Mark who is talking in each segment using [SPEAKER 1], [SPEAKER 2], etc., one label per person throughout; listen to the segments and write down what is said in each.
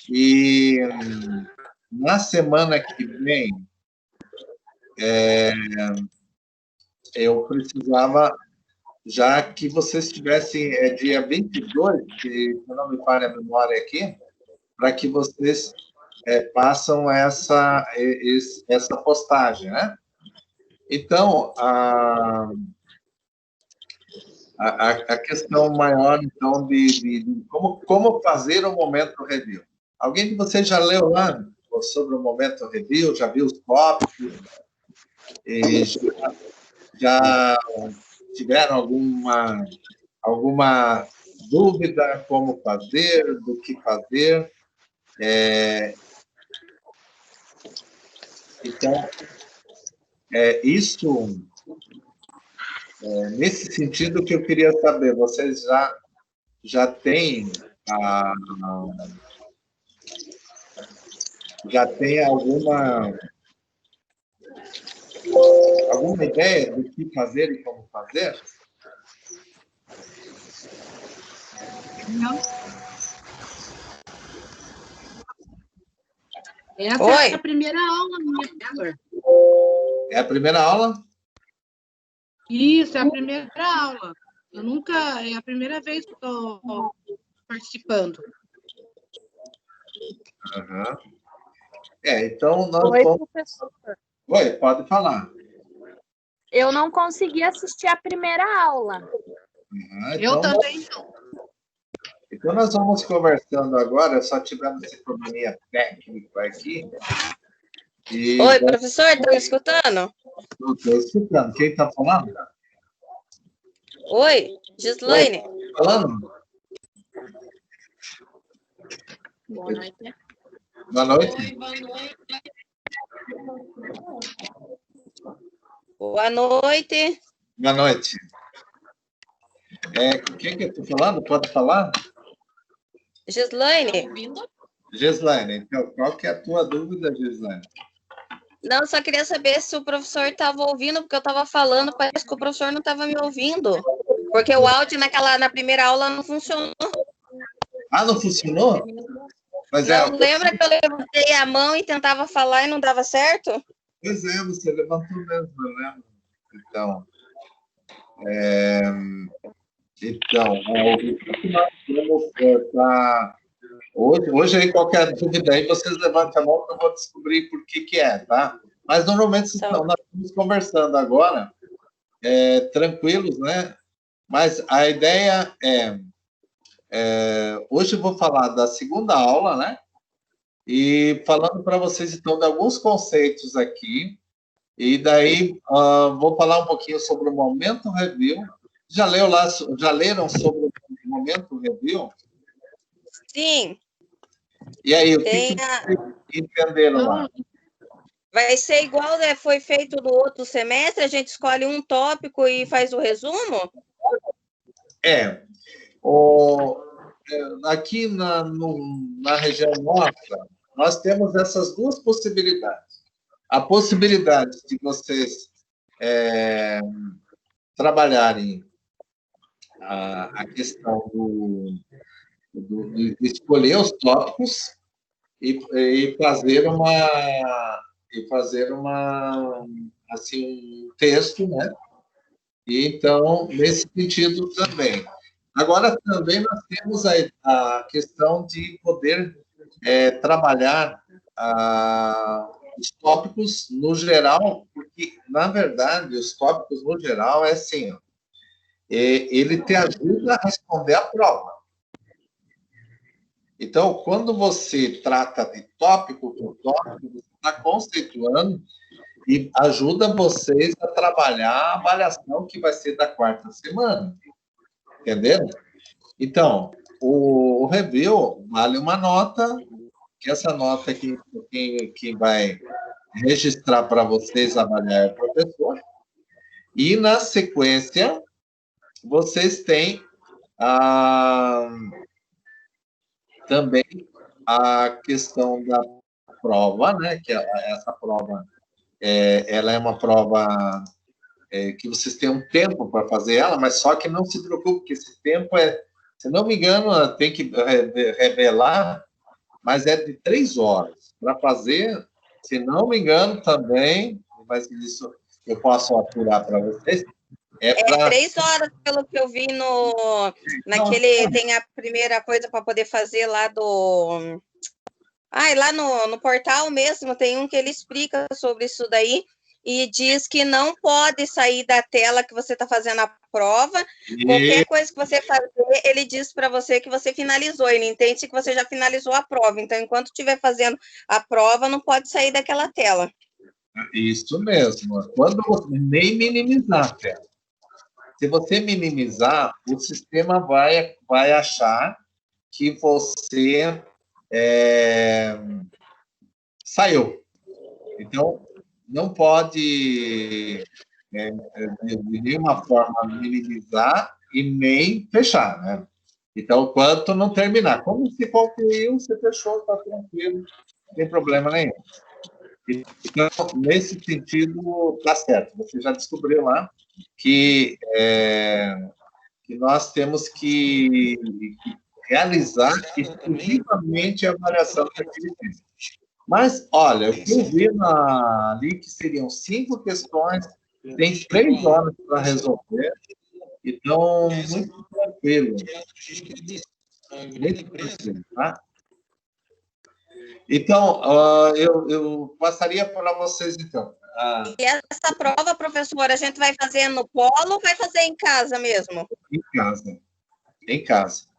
[SPEAKER 1] E na semana que vem, eu precisava, já que vocês tivessem dia 22, se não me falha a memória aqui, para que vocês façam essa postagem, né? Então, a questão maior, então, de como fazer o momento review. Alguém de vocês já leu lá sobre o momento review, já viu os tópicos, e já tiveram alguma dúvida como fazer, do que fazer? Então, isso, nesse sentido que eu queria saber, vocês já têm alguma ideia do que fazer e como fazer?
[SPEAKER 2] Não. Essa é a primeira aula minha, professor.
[SPEAKER 1] É a primeira aula?
[SPEAKER 2] Isso, é a primeira aula. Eu nunca... É a primeira vez que estou participando.
[SPEAKER 1] Uhum. Então nós
[SPEAKER 3] Oi,
[SPEAKER 1] vamos...
[SPEAKER 3] professor.
[SPEAKER 1] Oi, pode falar.
[SPEAKER 3] Eu não consegui assistir a primeira aula.
[SPEAKER 1] Então,
[SPEAKER 2] eu também não.
[SPEAKER 1] Então nós vamos conversando agora, só tivemos esse probleminha técnico aqui.
[SPEAKER 4] Oi, professor, está me escutando?
[SPEAKER 1] Estou escutando. Quem está falando?
[SPEAKER 4] Oi, Gislaine.
[SPEAKER 1] Falando?
[SPEAKER 2] Boa noite.
[SPEAKER 1] Boa noite.
[SPEAKER 2] Oi, boa noite.
[SPEAKER 4] Boa noite.
[SPEAKER 1] Boa noite. Quem que eu estou falando? Pode falar?
[SPEAKER 4] Gislaine.
[SPEAKER 1] Gislaine, então, qual que é a tua dúvida, Gislaine?
[SPEAKER 4] Não, só queria saber se o professor estava ouvindo, porque eu estava falando, parece que o professor não estava me ouvindo. Porque o áudio na primeira aula não funcionou.
[SPEAKER 1] Ah, não funcionou? Mas
[SPEAKER 4] não lembra que eu levantei a mão e tentava falar e não dava certo?
[SPEAKER 1] Pois é, você levantou mesmo, eu lembro. Hoje aí, qualquer dúvida aí, vocês levantem a mão que eu vou descobrir por que é, tá? Mas normalmente nós estamos conversando agora, tranquilos, né? Mas a ideia hoje eu vou falar da segunda aula, né? E falando para vocês, então, de alguns conceitos aqui, e daí vou falar um pouquinho sobre o momento review. Já leram sobre o momento review?
[SPEAKER 4] Sim.
[SPEAKER 1] E aí, o que vocês entenderam lá?
[SPEAKER 4] Vai ser igual foi feito no outro semestre, a gente escolhe um tópico e faz o resumo?
[SPEAKER 1] Aqui na região nossa, nós temos essas duas possibilidades. A possibilidade de vocês trabalharem a questão de escolher os tópicos e fazer assim, um texto, né? E então, nesse sentido também. Agora, também nós temos a questão de poder trabalhar os tópicos no geral, porque, na verdade, os tópicos no geral é assim, ele te ajuda a responder a prova. Então, quando você trata de tópico por tópico, você está conceituando e ajuda vocês a trabalhar a avaliação que vai ser da quarta semana. Entenderam? Então, o review vale uma nota, que essa nota aqui, quem vai registrar para vocês avaliar é o professor. E, na sequência, vocês têm também a questão da prova, né? Que essa prova, ela é uma prova que vocês têm um tempo para fazer ela, mas só que não se preocupe, porque esse tempo se não me engano, tem que revelar mas é de 3 horas. Para fazer, se não me engano também, mas isso eu posso apurar para vocês,
[SPEAKER 4] É
[SPEAKER 1] para...
[SPEAKER 4] 3 horas, pelo que eu vi naquele, tem a primeira coisa para poder fazer lá do... lá no portal mesmo, tem um que ele explica sobre isso daí, e diz que não pode sair da tela que você está fazendo a prova. Qualquer coisa que você fazer, ele diz para você que você finalizou, ele entende que você já finalizou a prova. Então, enquanto estiver fazendo a prova, não pode sair daquela tela.
[SPEAKER 1] Isso mesmo. Quando nem minimizar a tela. Se você minimizar, o sistema vai achar que você saiu. Então, não pode, de nenhuma forma, minimizar e nem fechar, né? Então, quanto não terminar. Como se concluiu, você fechou, está tranquilo, não tem problema nenhum. Então, nesse sentido, está certo. Você já descobriu lá que nós temos que realizar exclusivamente a avaliação daquele texto. Mas, olha, o que eu vi ali que seriam 5 questões, tem 3 horas para resolver, então, muito tranquilo. Muito tranquilo, tá? Então, eu passaria para vocês, então.
[SPEAKER 4] E essa prova, professora, a gente vai fazer no polo ou vai fazer em casa mesmo?
[SPEAKER 1] Em casa. Em casa.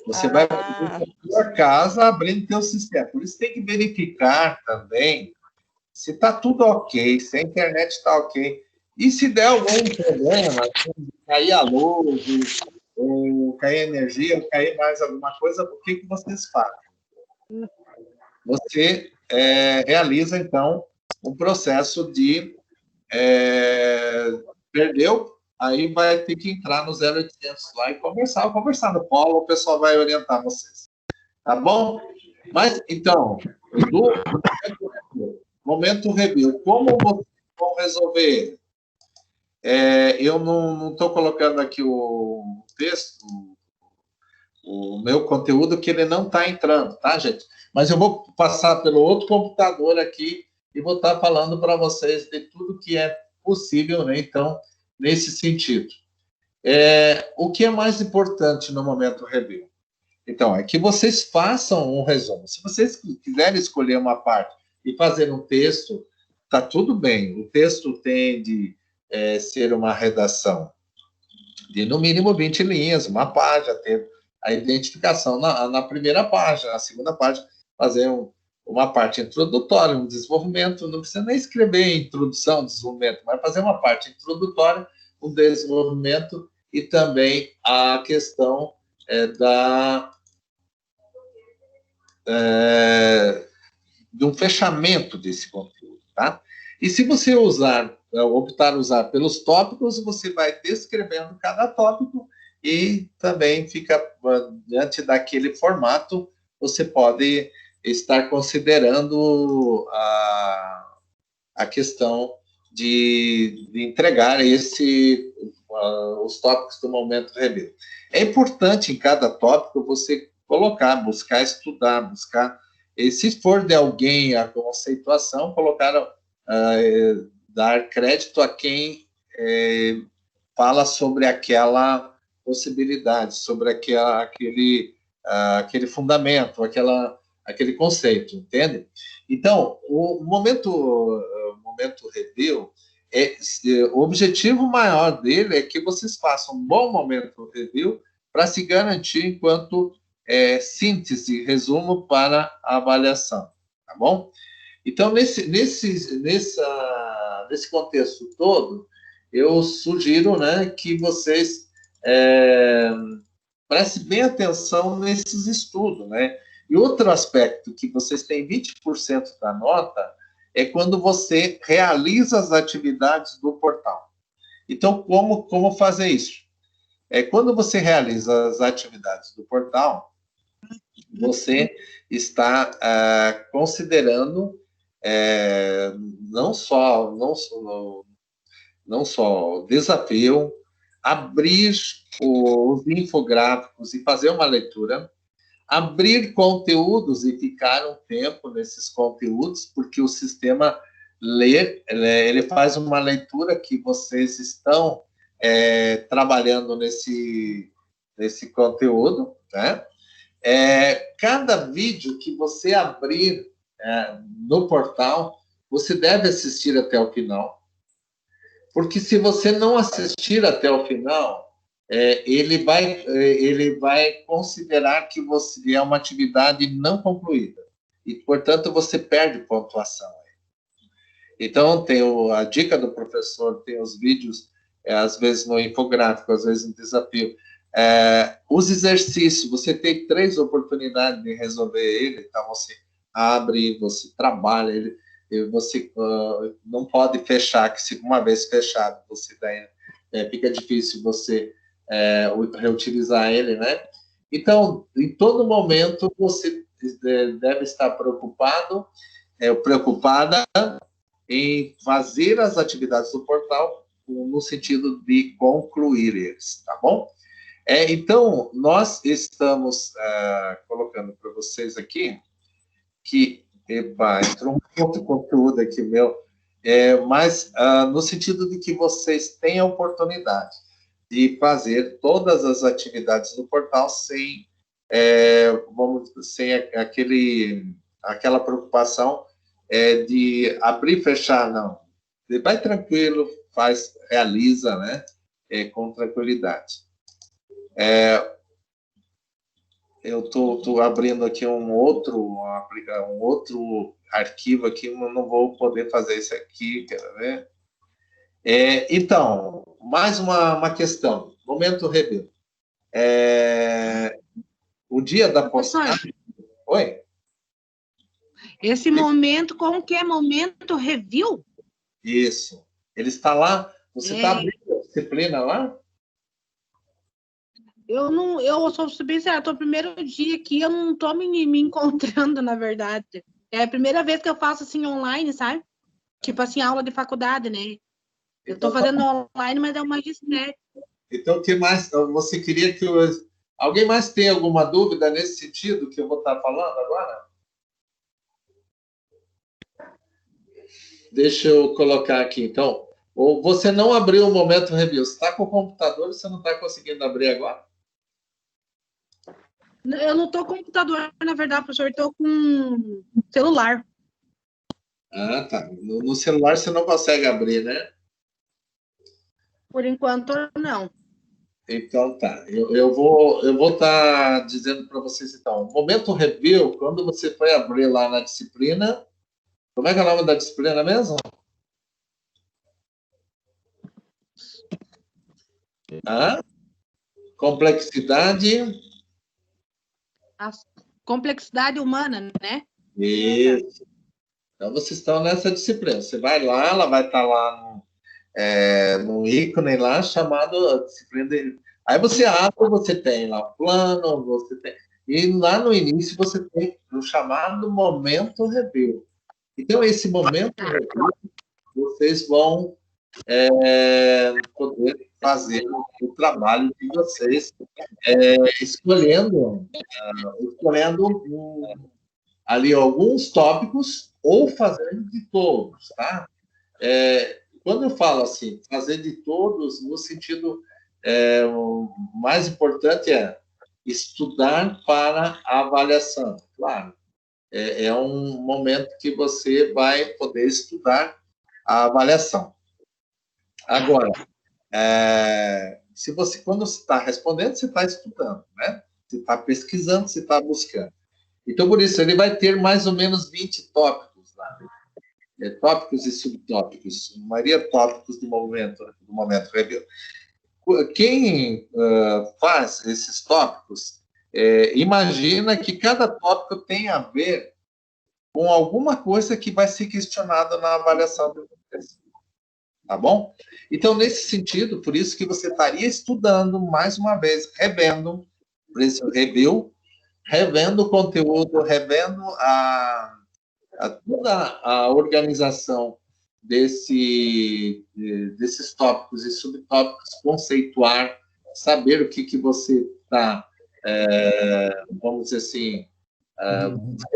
[SPEAKER 1] Você vai fazer na sua casa abrindo seu sistema. Por isso tem que verificar também se está tudo ok, se a internet está ok. E se der algum problema, se cair a luz, ou cair a energia, ou cair mais alguma coisa, o que vocês fazem? Você realiza, então, um processo de perdeu, aí vai ter que entrar no 0800 lá e conversar no polo, o pessoal vai orientar vocês. Tá bom? Mas, então, do momento review, como vocês vão resolver ele? Eu não estou colocando aqui o texto, o meu conteúdo, que ele não está entrando, tá, gente? Mas eu vou passar pelo outro computador aqui e vou estar falando para vocês de tudo que é possível, né? Então, nesse sentido. O que é mais importante no momento review? Então, é que vocês façam um resumo. Se vocês quiserem escolher uma parte e fazer um texto, tá tudo bem. O texto tem de ser uma redação de, no mínimo, 20 linhas, uma página, ter a identificação na primeira página, na segunda página, fazer uma parte introdutória, um desenvolvimento, não precisa nem escrever introdução, desenvolvimento, mas fazer uma parte introdutória, um desenvolvimento e também a questão de um fechamento desse conteúdo, tá? E se você optar usar pelos tópicos, você vai descrevendo cada tópico e também fica diante daquele formato, você pode estar considerando a questão de entregar os tópicos do momento review. É importante em cada tópico você buscar estudar, buscar, e se for de alguém a conceituação, dar crédito a quem fala sobre aquela possibilidade, sobre aquele fundamento, aquele conceito, entende? Então, o momento review, o objetivo maior dele é que vocês façam um bom momento review para se garantir enquanto síntese, resumo para a avaliação, tá bom? Então, nesse contexto todo, eu sugiro, né, que vocês prestem bem atenção nesses estudos, né? E outro aspecto que vocês têm 20% da nota é quando você realiza as atividades do portal. Então, como fazer isso? Quando você realiza as atividades do portal, você está considerando não só o desafio, abrir os infográficos e fazer uma leitura, abrir conteúdos e ficar um tempo nesses conteúdos, porque o sistema lê, ele faz uma leitura que vocês estão trabalhando nesse conteúdo, né? Cada vídeo que você abrir no portal, você deve assistir até o final, porque se você não assistir até o final, ele vai considerar que você é uma atividade não concluída e, portanto, você perde pontuação. Então, tem a dica do professor, tem os vídeos, às vezes no infográfico, às vezes no desafio. Os exercícios, você tem 3 oportunidades de resolver ele, então você abre, você trabalha ele, e você não pode fechar, que se uma vez fechado, você daí, fica difícil você reutilizar ele, né? Então, em todo momento, você deve estar preocupada em fazer as atividades do portal no sentido de concluir eles, tá bom? Então, nós estamos colocando para vocês aqui que entrou um outro conteúdo aqui meu, mas no sentido de que vocês têm a oportunidade de fazer todas as atividades do portal sem aquela preocupação de abrir e fechar, não. Você vai tranquilo, realiza, né, com tranquilidade. Eu estou abrindo aqui um outro arquivo aqui, não vou poder fazer isso aqui, quero ver. Então, mais uma questão. Momento review. O dia da postagem... Oi?
[SPEAKER 2] Esse momento, como que é momento review?
[SPEAKER 1] Isso. Ele está lá? Você está abrindo a disciplina lá?
[SPEAKER 2] Eu sou bem sincera, tô o primeiro dia aqui, eu não tô me encontrando, na verdade. É a primeira vez que eu faço assim online, sabe? Tipo assim, aula de faculdade, né? Eu tô fazendo online, mas é um magistério.
[SPEAKER 1] Então, o que mais você queria que alguém mais tem alguma dúvida nesse sentido que eu vou estar falando agora? Deixa eu colocar aqui, então. Ou você não abriu o momento review. Você está com o computador e você não está conseguindo abrir agora?
[SPEAKER 2] Eu não tô com computador, na verdade, professor. Eu tô com celular.
[SPEAKER 1] Ah, tá. No celular você não consegue abrir, né?
[SPEAKER 2] Por enquanto, não.
[SPEAKER 1] Então, tá. Eu vou estar dizendo para vocês, então. Momento review, quando você foi abrir lá na disciplina... Como é que é o nome da disciplina mesmo? Complexidade...
[SPEAKER 2] A complexidade humana, né?
[SPEAKER 1] Isso. Então, vocês estão nessa disciplina. Você vai lá, ela vai estar lá no ícone lá, chamado disciplina de... Aí você abre, você tem lá o plano, você tem... E lá no início você tem o chamado momento review. Então, esse momento review, vocês vão poder fazer o trabalho de vocês, escolhendo ali alguns tópicos ou fazendo de todos, tá? Quando eu falo assim, fazer de todos, no sentido o mais importante é estudar para a avaliação. Claro, é um momento que você vai poder estudar a avaliação. Agora, quando você está respondendo, você está estudando, né? Você está pesquisando, você está buscando. Então, por isso, ele vai ter mais ou menos 20 tópicos lá. Tópicos e subtópicos. A maioria tópicos do momento review. Quem faz esses tópicos, imagina que cada tópico tem a ver com alguma coisa que vai ser questionada na avaliação do texto. Tá bom? Então, nesse sentido, por isso que você estaria estudando, mais uma vez, revendo esse review, revendo o conteúdo, revendo toda a organização desses tópicos e subtópicos, conceituar, saber o que você está vamos dizer assim,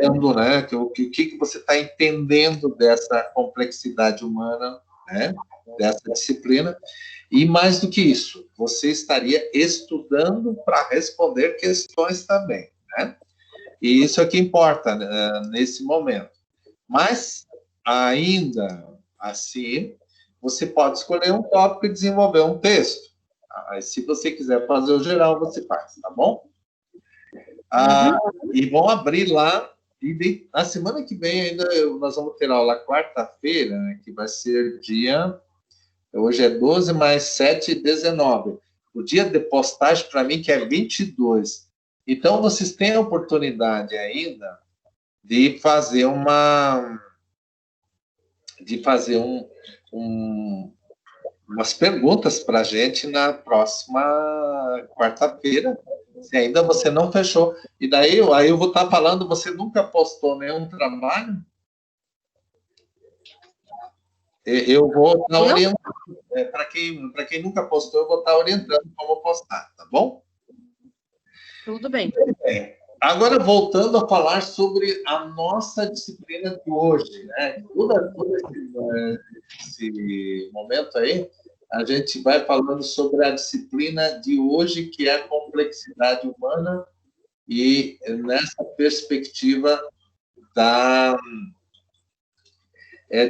[SPEAKER 1] vendo, né, o que você está entendendo dessa complexidade humana, né, dessa disciplina, e mais do que isso, você estaria estudando para responder questões também, né? E isso é que importa, né, nesse momento. Mas, ainda assim, você pode escolher um tópico e desenvolver um texto. Se você quiser fazer o geral, você faz, tá bom? E vão abrir lá, e na semana que vem ainda nós vamos ter aula quarta-feira, né, que vai ser hoje é 12 mais 7, 19. O dia de postagem, para mim, que é 22. Então, vocês têm a oportunidade ainda de fazer umas perguntas para a gente na próxima quarta-feira, se ainda você não fechou. E daí aí eu vou estar falando, você nunca postou nenhum trabalho? Eu vou estar orientando. Para quem nunca postou, eu vou estar orientando como postar, tá bom?
[SPEAKER 2] Tudo bem.
[SPEAKER 1] Agora, voltando a falar sobre a nossa disciplina de hoje, né? Todo esse momento aí, a gente vai falando sobre a disciplina de hoje, que é a complexidade humana, e nessa perspectiva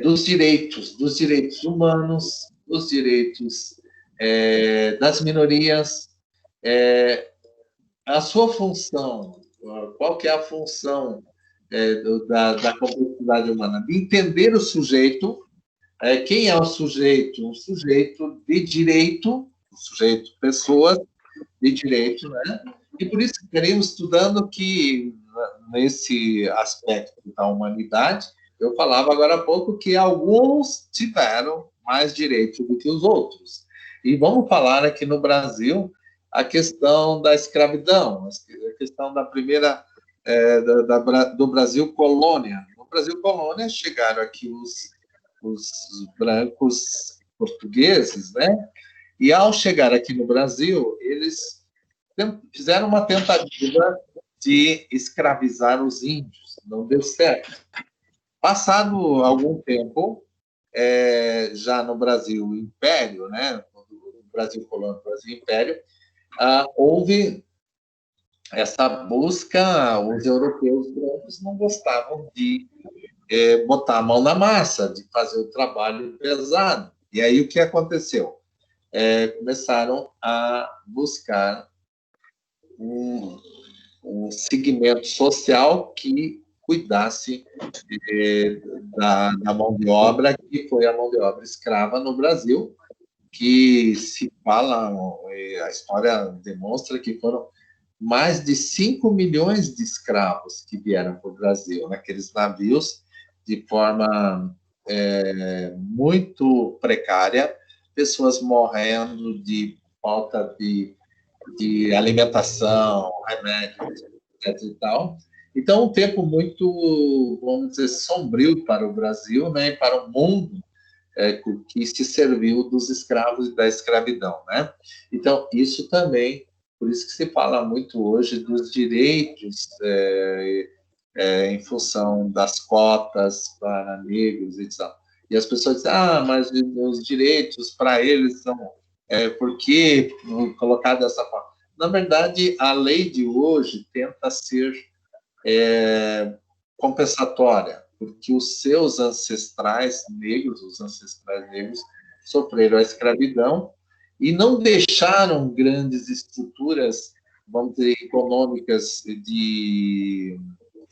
[SPEAKER 1] dos direitos humanos, dos direitos das minorias, a sua função, qual que é a função da complexidade humana? De entender o sujeito. Quem é o sujeito? Um sujeito de direito, um sujeito, pessoas de direito, né? E por isso estaremos estudando que, nesse aspecto da humanidade, eu falava agora há pouco que alguns tiveram mais direito do que os outros. E vamos falar aqui no Brasil a questão da escravidão, a questão da primeira, do Brasil colônia. No Brasil colônia chegaram aqui os brancos portugueses, né? E ao chegar aqui no Brasil, eles fizeram uma tentativa de escravizar os índios, não deu certo. Passado algum tempo, já no Brasil Império, né? No Brasil colônia, Brasil Império, houve essa busca. Os europeus brancos não gostavam de botar a mão na massa, de fazer o trabalho pesado. E aí o que aconteceu? Começaram a buscar um segmento social que cuidasse da mão de obra, que foi a mão de obra escrava no Brasil, que se fala, a história demonstra que foram mais de 5 milhões de escravos que vieram para o Brasil, naqueles navios, de forma muito precária, pessoas morrendo de falta de alimentação, remédios, etc. E tal. Então, um tempo muito, vamos dizer, sombrio para o Brasil, né, e para o mundo, que se serviu dos escravos e da escravidão, né? Então, isso também, por isso que se fala muito hoje dos direitos em função das cotas para negros e tal. E as pessoas dizem, mas os direitos para eles são... por que colocar dessa forma? Na verdade, a lei de hoje tenta ser compensatória, porque os seus ancestrais negros, sofreram a escravidão e não deixaram grandes estruturas, vamos dizer, econômicas de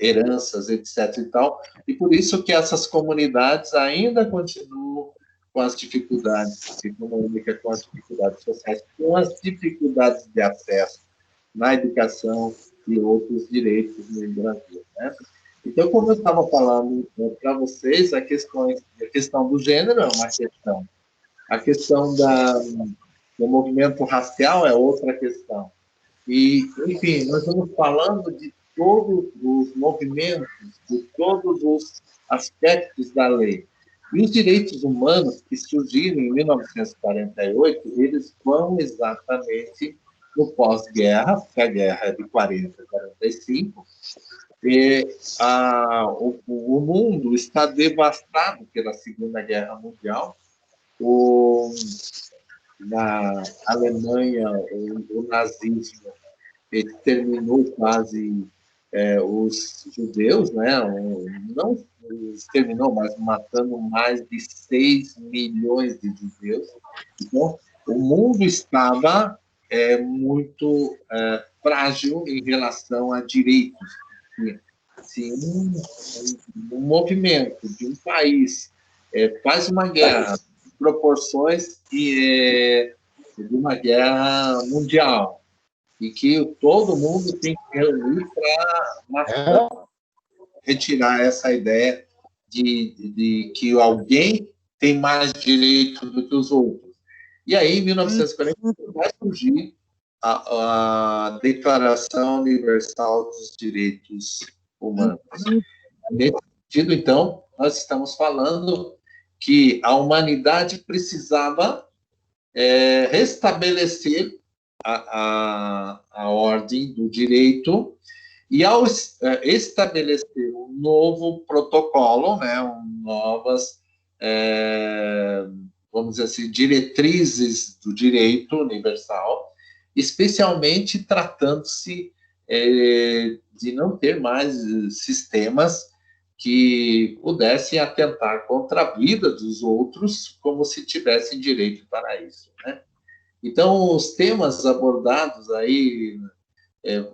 [SPEAKER 1] heranças, etc. e tal, e por isso que essas comunidades ainda continuam com as dificuldades econômicas, com as dificuldades sociais, com as dificuldades de acesso na educação e outros direitos no Brasil, né? Então, como eu estava falando para vocês, a questão do gênero é uma questão. A questão do movimento racial é outra questão. E, enfim, nós estamos falando de todos os movimentos, de todos os aspectos da lei. E os direitos humanos que surgiram em 1948, eles vão exatamente no pós-guerra, que a guerra é de 40 a 45, e o mundo está devastado pela Segunda Guerra Mundial. Na Alemanha, o nazismo exterminou quase os judeus, né? Não exterminou, mas matando mais de 6 milhões de judeus. Então, o mundo estava muito frágil em relação a direitos. Se um movimento de um país faz uma guerra de proporções de uma guerra mundial, e que todo mundo tem que reunir para retirar essa ideia de que alguém tem mais direito do que os outros. E aí, em 1940, vai surgir a Declaração Universal dos Direitos Humanos. Nesse sentido, então, nós estamos falando que a humanidade precisava restabelecer a ordem do direito, e ao estabelecer um novo protocolo, né, novas, vamos dizer assim, diretrizes do direito universal, especialmente tratando-se de não ter mais sistemas que pudessem atentar contra a vida dos outros como se tivessem direito para isso, né? Então, os temas abordados aí, em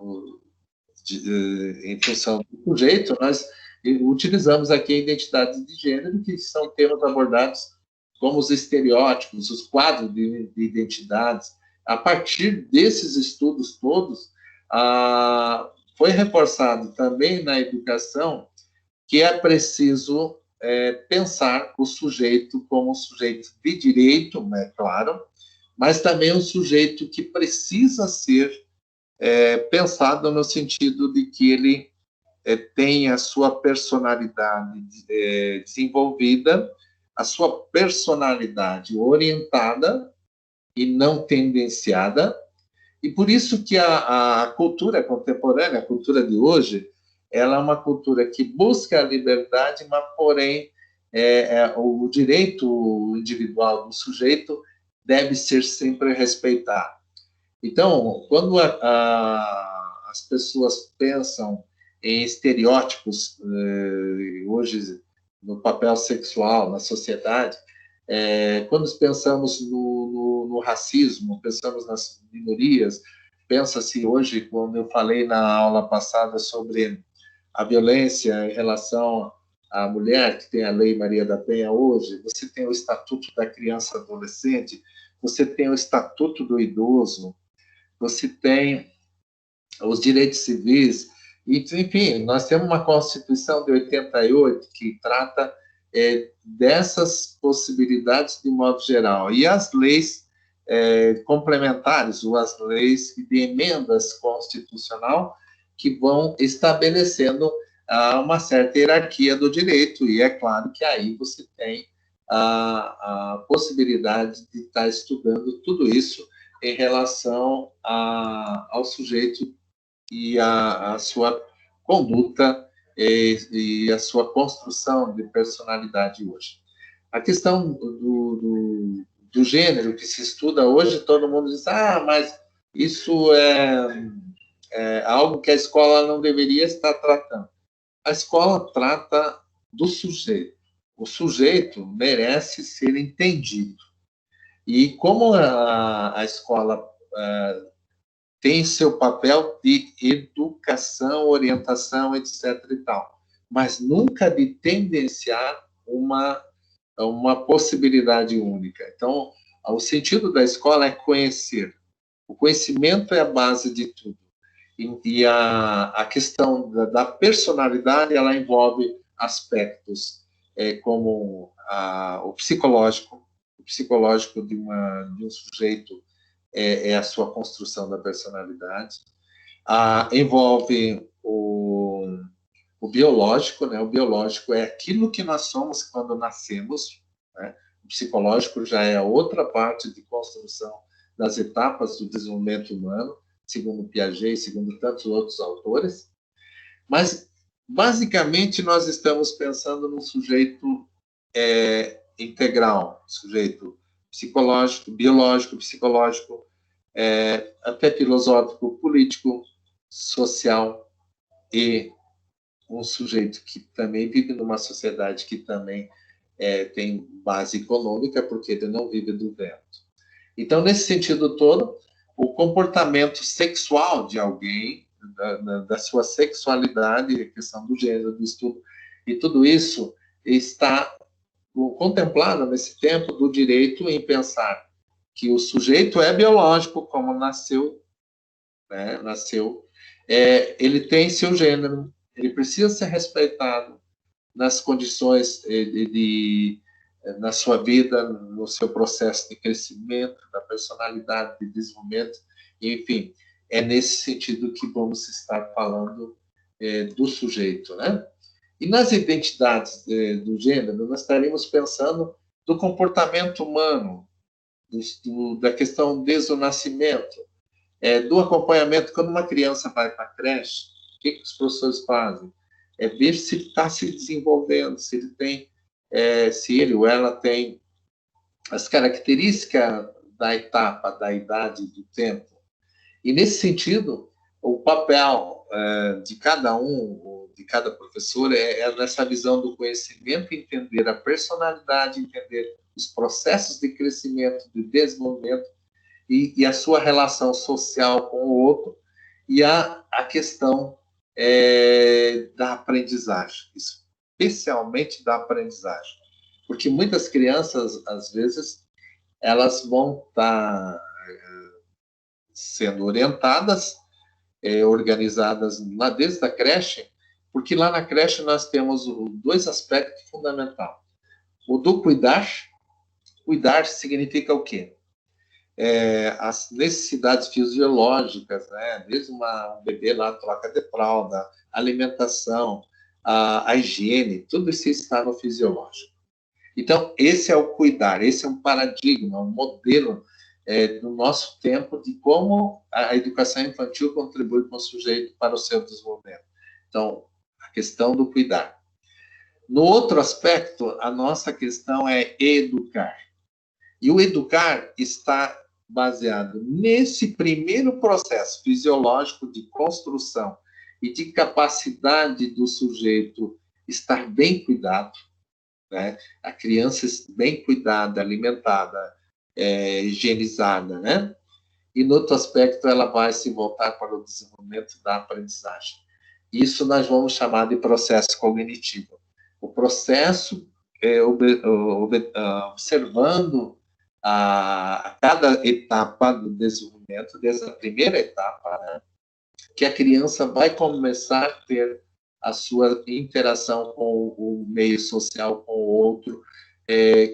[SPEAKER 1] função do sujeito, nós utilizamos aqui a identidade de gênero, que são temas abordados como os estereótipos, os quadros de identidades. A partir desses estudos todos, foi reforçado também na educação que é preciso pensar o sujeito como um sujeito de direito, né, claro, mas também um sujeito que precisa ser pensado no sentido de que ele tenha a sua personalidade desenvolvida, a sua personalidade orientada e não tendenciada, e por isso que a cultura contemporânea, a cultura de hoje, ela é uma cultura que busca a liberdade, mas, porém, o direito individual do sujeito deve ser sempre respeitado. Então, quando as pessoas pensam em estereótipos, hoje, no papel sexual, na sociedade, quando pensamos no racismo, pensamos nas minorias, pensa-se hoje, como eu falei na aula passada sobre a violência em relação à mulher, que tem a Lei Maria da Penha hoje, você tem o Estatuto da Criança e Adolescente, você tem o Estatuto do Idoso, você tem os direitos civis, e, enfim, nós temos uma Constituição de 88 que trata dessas possibilidades de modo geral. E as leis complementares, ou as leis de emendas constitucional, que vão estabelecendo uma certa hierarquia do direito, e é claro que aí você tem a possibilidade de estar estudando tudo isso em relação ao sujeito e a sua conduta e a sua construção de personalidade hoje. A questão do gênero que se estuda hoje, todo mundo diz, mas isso é algo que a escola não deveria estar tratando. A escola trata do sujeito. O sujeito merece ser entendido. E como a escola tem seu papel de educação, orientação, etc. e tal, mas nunca de tendenciar uma possibilidade única. Então, o sentido da escola é conhecer. O conhecimento é a base de tudo. E a questão da personalidade, ela envolve aspectos como o psicológico de um sujeito é a sua construção da personalidade. Envolve o biológico, né? O biológico é aquilo que nós somos quando nascemos, né? O psicológico já é a outra parte de construção das etapas do desenvolvimento humano, segundo Piaget e segundo tantos outros autores. Mas, basicamente, nós estamos pensando num sujeito integral, sujeito psicológico, biológico, psicológico, até filosófico, político, social, e um sujeito que também vive numa sociedade que também tem base econômica, porque ele não vive do vento. Então, nesse sentido todo, o comportamento sexual de alguém, da sua sexualidade, a questão do gênero, do estudo, e tudo isso está contemplado nesse tempo do direito em pensar que o sujeito é biológico, como nasceu, né? Ele tem seu gênero, ele precisa ser respeitado nas condições na sua vida, no seu processo de crescimento, da personalidade, de desenvolvimento, enfim, é nesse sentido que vamos estar falando do sujeito, né? E nas identidades do gênero, nós estaríamos pensando do comportamento humano, da questão desde o nascimento, do acompanhamento. Quando uma criança vai para a creche, o que os professores fazem? É ver se ele está se desenvolvendo, se ele tem, se ele ou ela tem as características da etapa, da idade, do tempo. E, nesse sentido, o papel de cada um, de cada professor, é nessa visão do conhecimento, entender a personalidade, entender os processos de crescimento, de desenvolvimento, e a sua relação social com o outro, e a questão da aprendizagem, especialmente da aprendizagem. Porque muitas crianças, às vezes, elas vão estar sendo orientadas, organizadas desde a creche, porque lá na creche nós temos dois aspectos fundamentais. O do cuidar. Cuidar significa o quê? As necessidades fisiológicas, né? Desde um bebê lá, troca de fralda, alimentação, a higiene, tudo isso está no fisiológico. Então, esse é o cuidar, esse é um paradigma, um modelo do nosso tempo de como a educação infantil contribui com o sujeito para o seu desenvolvimento. Então, a questão do cuidar. No outro aspecto, a nossa questão é educar. E o educar está baseado nesse primeiro processo fisiológico de construção e de capacidade do sujeito estar bem cuidado, né? A criança bem cuidada, alimentada, higienizada, né? E, no outro aspecto, ela vai se voltar para o desenvolvimento da aprendizagem. Isso nós vamos chamar de processo cognitivo. O processo observando a cada etapa do desenvolvimento, desde a primeira etapa, né, que a criança vai começar a ter a sua interação com o meio social, com o outro,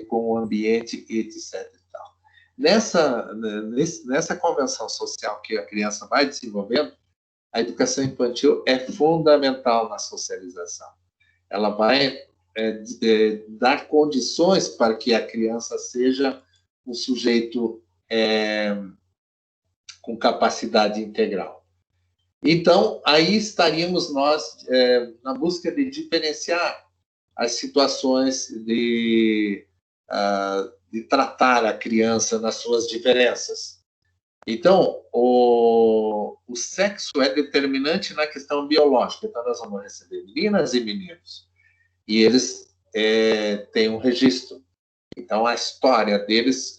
[SPEAKER 1] com o ambiente, etc. E tal. Nessa convenção social que a criança vai desenvolvendo, a educação infantil é fundamental na socialização. Ela vai dar condições para que a criança seja um sujeito com capacidade integral. Então, aí estaríamos nós na busca de diferenciar as situações de tratar a criança nas suas diferenças. Então, o sexo é determinante na questão biológica. Então, nós vamos receber meninas e meninos. E eles têm um registro. Então, a história deles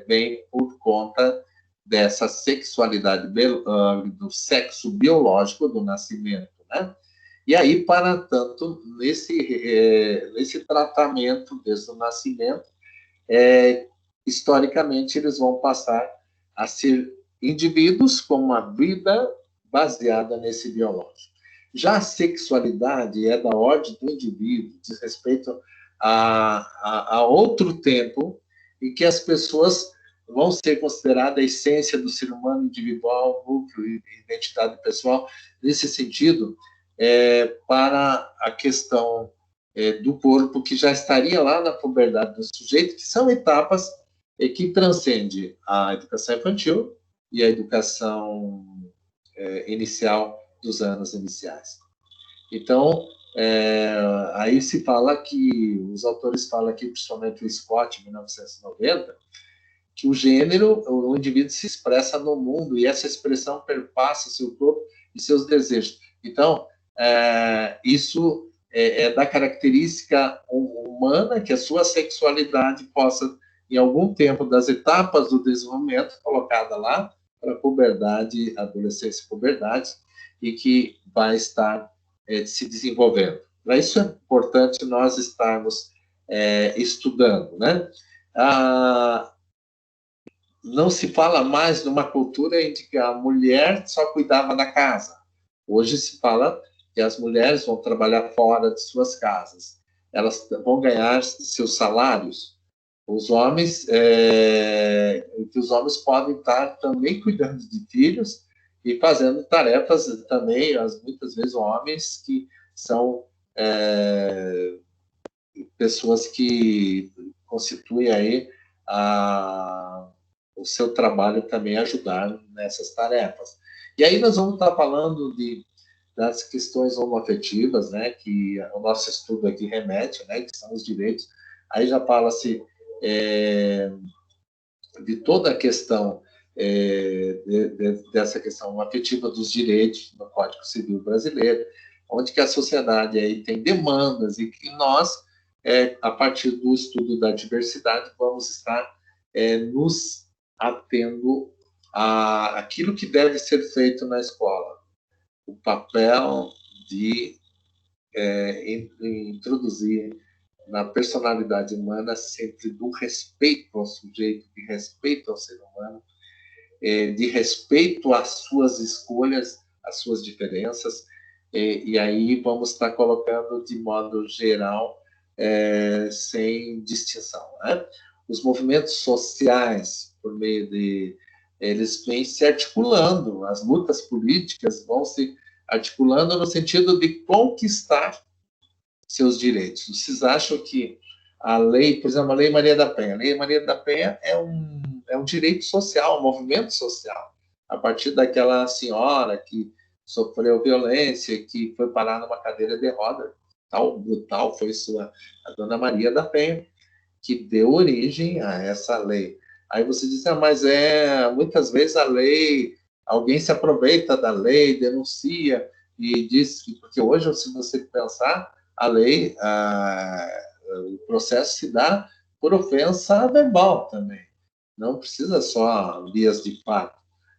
[SPEAKER 1] vem por conta dessa sexualidade, do sexo biológico do nascimento, né? E aí, para tanto, nesse tratamento desde o nascimento, historicamente, eles vão passar a ser indivíduos com uma vida baseada nesse biológico. Já a sexualidade é da ordem do indivíduo, diz respeito a outro tempo em que as pessoas vão ser consideradas a essência do ser humano individual, núcleo e identidade pessoal, nesse sentido, para a questão do corpo, que já estaria lá na puberdade do sujeito, que são etapas e que transcende a educação infantil e a educação inicial dos anos iniciais. Então, aí se fala que, os autores falam aqui, principalmente o Scott, em 1990, que o gênero, o indivíduo se expressa no mundo e essa expressão perpassa seu corpo e seus desejos. Então, isso é da característica humana que a sua sexualidade possa, em algum tempo das etapas do desenvolvimento, colocada lá para a puberdade, adolescência e puberdade, e que vai estar se desenvolvendo. Para isso é importante nós estarmos estudando, né? Não se fala mais numa cultura em que a mulher só cuidava da casa. Hoje se fala que as mulheres vão trabalhar fora de suas casas. Elas vão ganhar seus salários. Os homens, que os homens podem estar também cuidando de filhos e fazendo tarefas também, muitas vezes homens que são pessoas que constituem aí o seu trabalho também ajudar nessas tarefas. E aí nós vamos estar falando das questões homoafetivas, né, que o nosso estudo aqui remete, né, que são os direitos. Aí já fala-se de toda a questão dessa questão afetiva dos direitos no Código Civil brasileiro, onde que a sociedade aí tem demandas e que nós, a partir do estudo da diversidade, vamos estar nos atendo àquilo que deve ser feito na escola. O papel de introduzir na personalidade humana sempre do respeito ao sujeito, de respeito ao ser humano, de respeito às suas escolhas, às suas diferenças, e aí vamos estar colocando de modo geral, sem distinção, né? Os movimentos sociais, por meio eles vêm se articulando, as lutas políticas vão se articulando no sentido de conquistar seus direitos. Vocês acham que a lei, por exemplo, a Lei Maria da Penha, a Lei Maria da Penha é um direito social, um movimento social, a partir daquela senhora que sofreu violência, que foi parar numa cadeira de roda, tal brutal foi a Dona Maria da Penha, que deu origem a essa lei. Aí você diz, mas muitas vezes a lei, alguém se aproveita da lei, denuncia e diz que, porque hoje, se você pensar, a lei, o processo se dá por ofensa verbal também. Não precisa só vias de fato,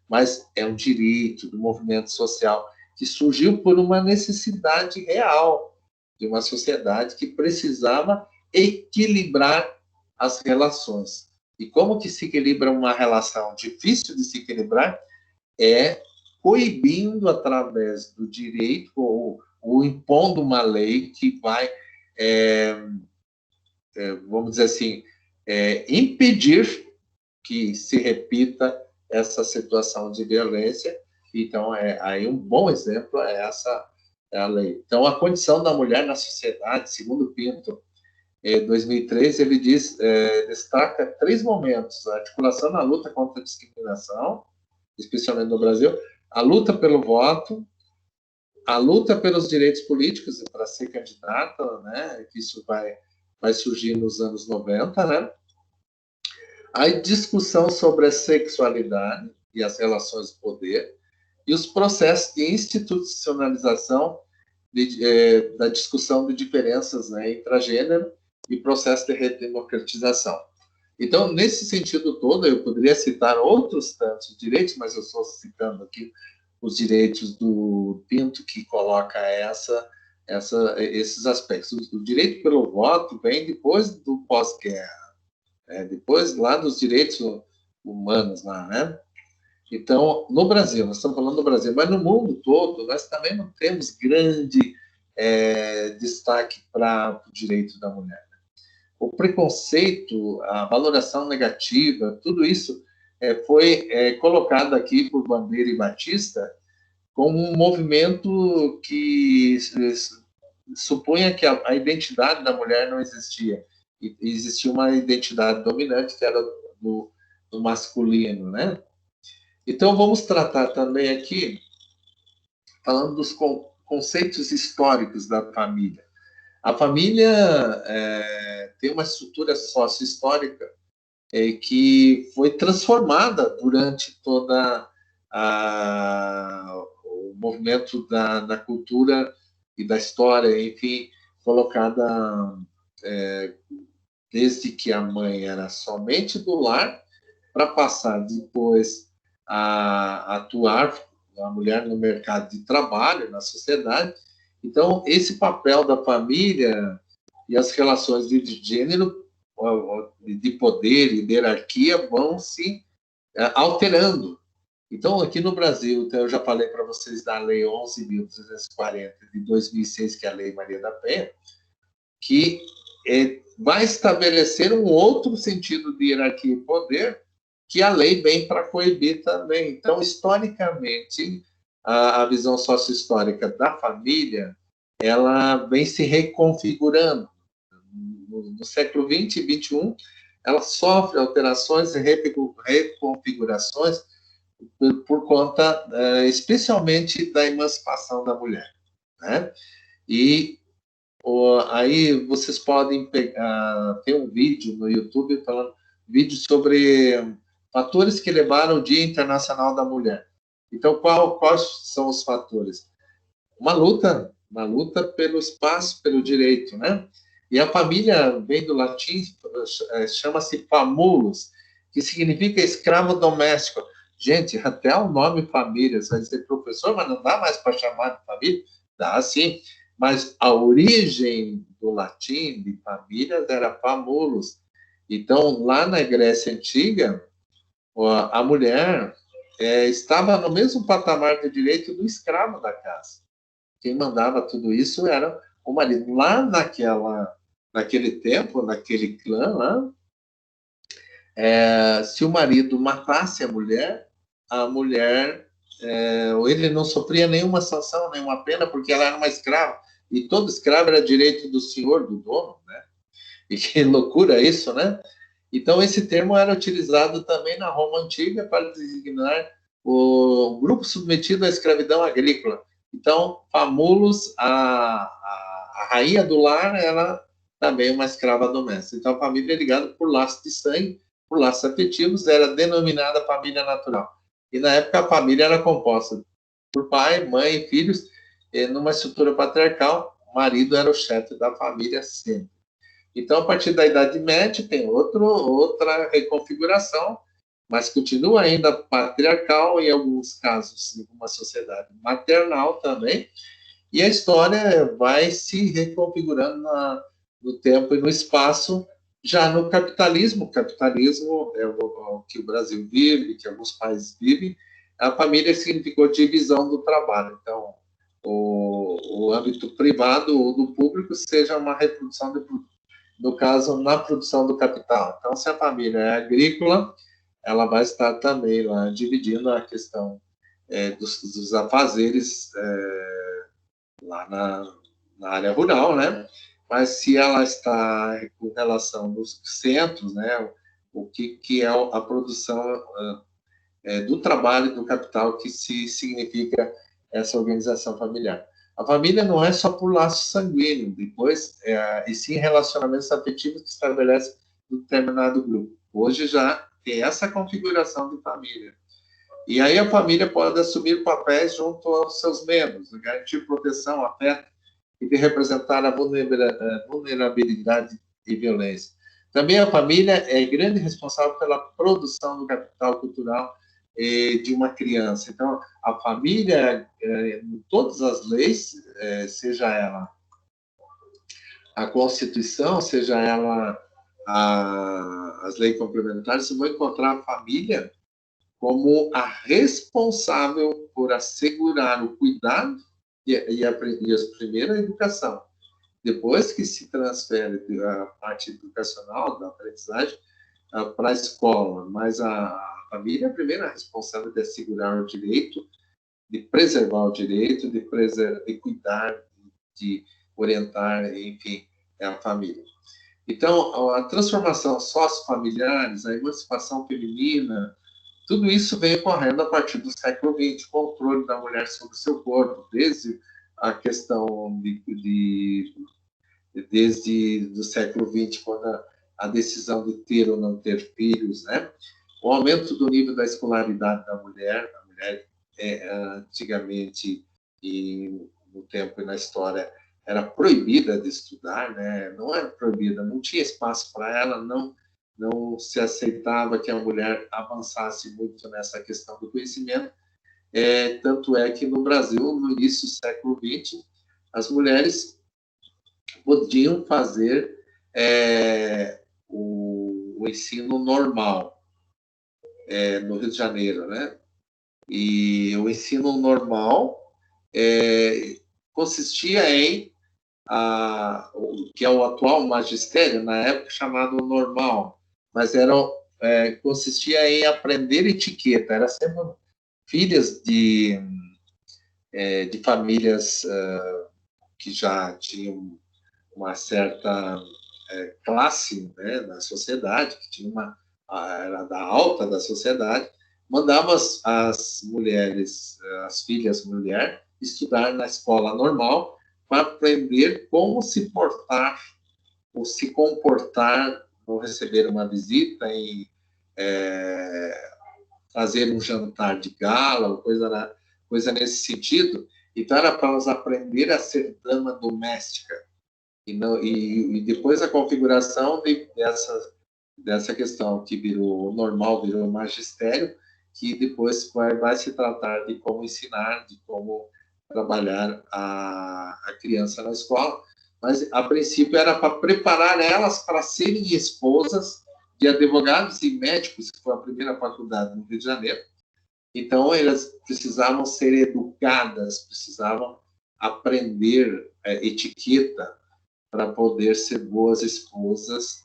[SPEAKER 1] mas é um direito do movimento social que surgiu por uma necessidade real de uma sociedade que precisava equilibrar as relações. E como que se equilibra uma relação difícil de se equilibrar? Coibindo através do direito ou impondo uma lei que vai, vamos dizer assim, impedir que se repita essa situação de violência. Então, aí um bom exemplo é a lei. Então, a condição da mulher na sociedade, segundo Pinto, 2013, ele destaca 3 momentos: a articulação na luta contra a discriminação, especialmente no Brasil, a luta pelo voto, a luta pelos direitos políticos para ser candidata, né, que isso vai surgir nos anos 90, né, a discussão sobre a sexualidade e as relações de poder, e os processos de institucionalização da discussão de diferenças, né, intragênero e processo de redemocratização. Então, nesse sentido todo, eu poderia citar outros tantos direitos, mas eu estou citando aqui os direitos do Pinto, que coloca esses aspectos. O direito pelo voto vem depois do pós-guerra, depois lá dos direitos humanos, lá, né? Então, no Brasil, nós estamos falando do Brasil, mas no mundo todo, nós também não temos grande destaque para o direito da mulher. O preconceito, a valoração negativa, tudo isso foi colocado aqui por Bandeira e Batista como um movimento que supunha que a identidade da mulher não existia. E existia uma identidade dominante, que era no masculino, né? Então, vamos tratar também aqui, falando dos conceitos históricos da família. A família tem uma estrutura sócio-histórica que foi transformada durante toda o movimento da cultura e da história, enfim, colocada desde que a mãe era somente do lar, para passar depois a atuar a mulher no mercado de trabalho, na sociedade. Então, esse papel da família e as relações de gênero, de poder e de hierarquia, vão se alterando. Então, aqui no Brasil, eu já falei para vocês da Lei 11.340 de 2006, que é a Lei Maria da Penha, que vai estabelecer um outro sentido de hierarquia e poder, que a lei vem para coibir também. Então, historicamente, a visão sócio-histórica da família, ela vem se reconfigurando. No século XX e XXI, ela sofre alterações e reconfigurações por conta, especialmente, da emancipação da mulher, né? E aí vocês podem pegar, tem um vídeo no YouTube falando sobre fatores que levaram ao Dia Internacional da Mulher. Então, quais são os fatores? Uma luta pelo espaço, pelo direito, né? E a família vem do latim, chama-se famulus, que significa escravo doméstico. Gente, até o nome família, você vai dizer, professor, mas não dá mais para chamar de família? Dá sim, mas a origem do latim de famílias era famulus. Então, lá na Grécia Antiga, a mulher estava no mesmo patamar de direito do escravo da casa. Quem mandava tudo isso era o marido. Lá naquele tempo, naquele clã lá, se o marido matasse a mulher, ele não sofria nenhuma sanção, nenhuma pena, porque ela era uma escrava. E todo escravo era direito do senhor, do dono, né? E que loucura isso, né? Então, esse termo era utilizado também na Roma Antiga para designar o grupo submetido à escravidão agrícola. Então, famulus, a rainha do lar, era também uma escrava doméstica. Então, a família é ligada por laços de sangue, por laços afetivos, era denominada família natural. E, na época, a família era composta por pai, mãe e filhos, numa estrutura patriarcal, o marido era o chefe da família sempre. Então, a partir da Idade Média, tem outra reconfiguração, mas continua ainda patriarcal, em alguns casos, em uma sociedade maternal também, e a história vai se reconfigurando no tempo e no espaço, já no capitalismo. O capitalismo é o que o Brasil vive, que alguns países vivem. A família significou divisão do trabalho. Então, o âmbito privado ou do público seja uma reprodução no caso, na produção do capital. Então, se a família é agrícola, ela vai estar também lá dividindo a questão dos afazeres lá na área rural, né? Mas se ela está com relação dos centros, né? O que é a produção do trabalho do capital, que significa essa organização familiar. A família não é só por laço sanguíneo, e sim relacionamentos afetivos que estabelecem um determinado grupo. Hoje já tem essa configuração de família. E aí a família pode assumir papéis junto aos seus membros, de garantir proteção, afeto e de representar a vulnerabilidade e violência. Também a família é grande responsável pela produção do capital cultural de uma criança. Então, a família, em todas as leis, seja ela a Constituição, seja ela as leis complementares, você vai encontrar a família como a responsável por assegurar o cuidado e a primeira educação. Depois que se transfere a parte educacional, da aprendizagem, para a escola, mas a família é a primeira responsável de assegurar o direito, de preservar o direito, de cuidar, de orientar, enfim, é a família. Então, a transformação sociofamiliares, a emancipação feminina, tudo isso vem ocorrendo a partir do século XX, o controle da mulher sobre o seu corpo, desde a questão desde do século XX, quando a decisão de ter ou não ter filhos, né? O aumento do nível da escolaridade da mulher, a mulher antigamente, e no tempo e na história, era proibida de estudar, né? Não era proibida, não tinha espaço para ela, não se aceitava que a mulher avançasse muito nessa questão do conhecimento. Tanto é que no Brasil, no início do século XX, as mulheres podiam fazer o ensino normal no Rio de Janeiro, né? E o ensino normal consistia em o que é o atual magistério, na época chamado normal, mas consistia em aprender etiqueta. Era sempre filhas de famílias que já tinham uma certa classe, né, na sociedade, que tinha era da alta da sociedade, mandava as mulheres, as filhas mulher, estudar na escola normal para aprender como se portar ou se comportar ao receber uma visita e fazer um jantar de gala, coisa nesse sentido. Então, era para elas aprender a ser dama doméstica. E depois a configuração dessa questão que virou normal, virou magistério, que depois vai se tratar de como ensinar, de como trabalhar a criança na escola. Mas, a princípio, era para preparar elas para serem esposas de advogados e médicos, que foi a primeira faculdade no Rio de Janeiro. Então, elas precisavam ser educadas, precisavam aprender etiqueta para poder ser boas esposas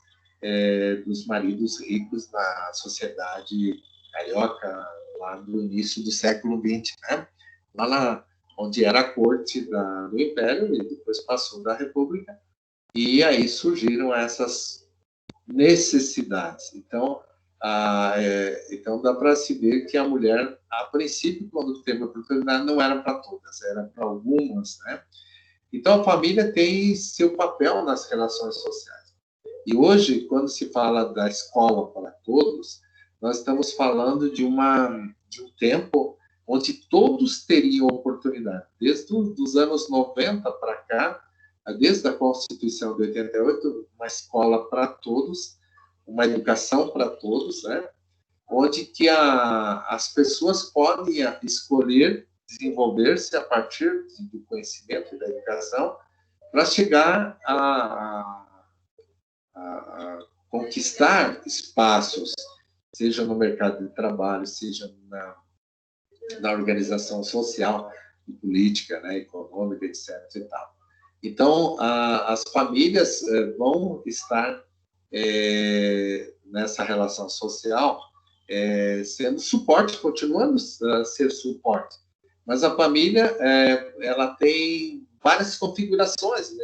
[SPEAKER 1] dos maridos ricos da sociedade carioca, lá no início do século XX, né? Lá onde era a corte do Império, e depois passou da República, e aí surgiram essas necessidades. Então, então dá para se ver que a mulher, a princípio, quando teve a oportunidade, não era para todas, era para algumas, né? Então, a família tem seu papel nas relações sociais. E hoje, quando se fala da escola para todos, nós estamos falando de um tempo onde todos teriam oportunidade. Desde os anos 90 para cá, desde a Constituição de 88, uma escola para todos, uma educação para todos, né? Onde que as pessoas podem escolher desenvolver-se a partir do conhecimento e da educação para chegar a conquistar espaços, seja no mercado de trabalho, seja na organização social e política, né, econômica, etc. E tal. Então, as famílias vão estar nessa relação social sendo suporte, continuando a ser suporte. Mas a família ela tem várias configurações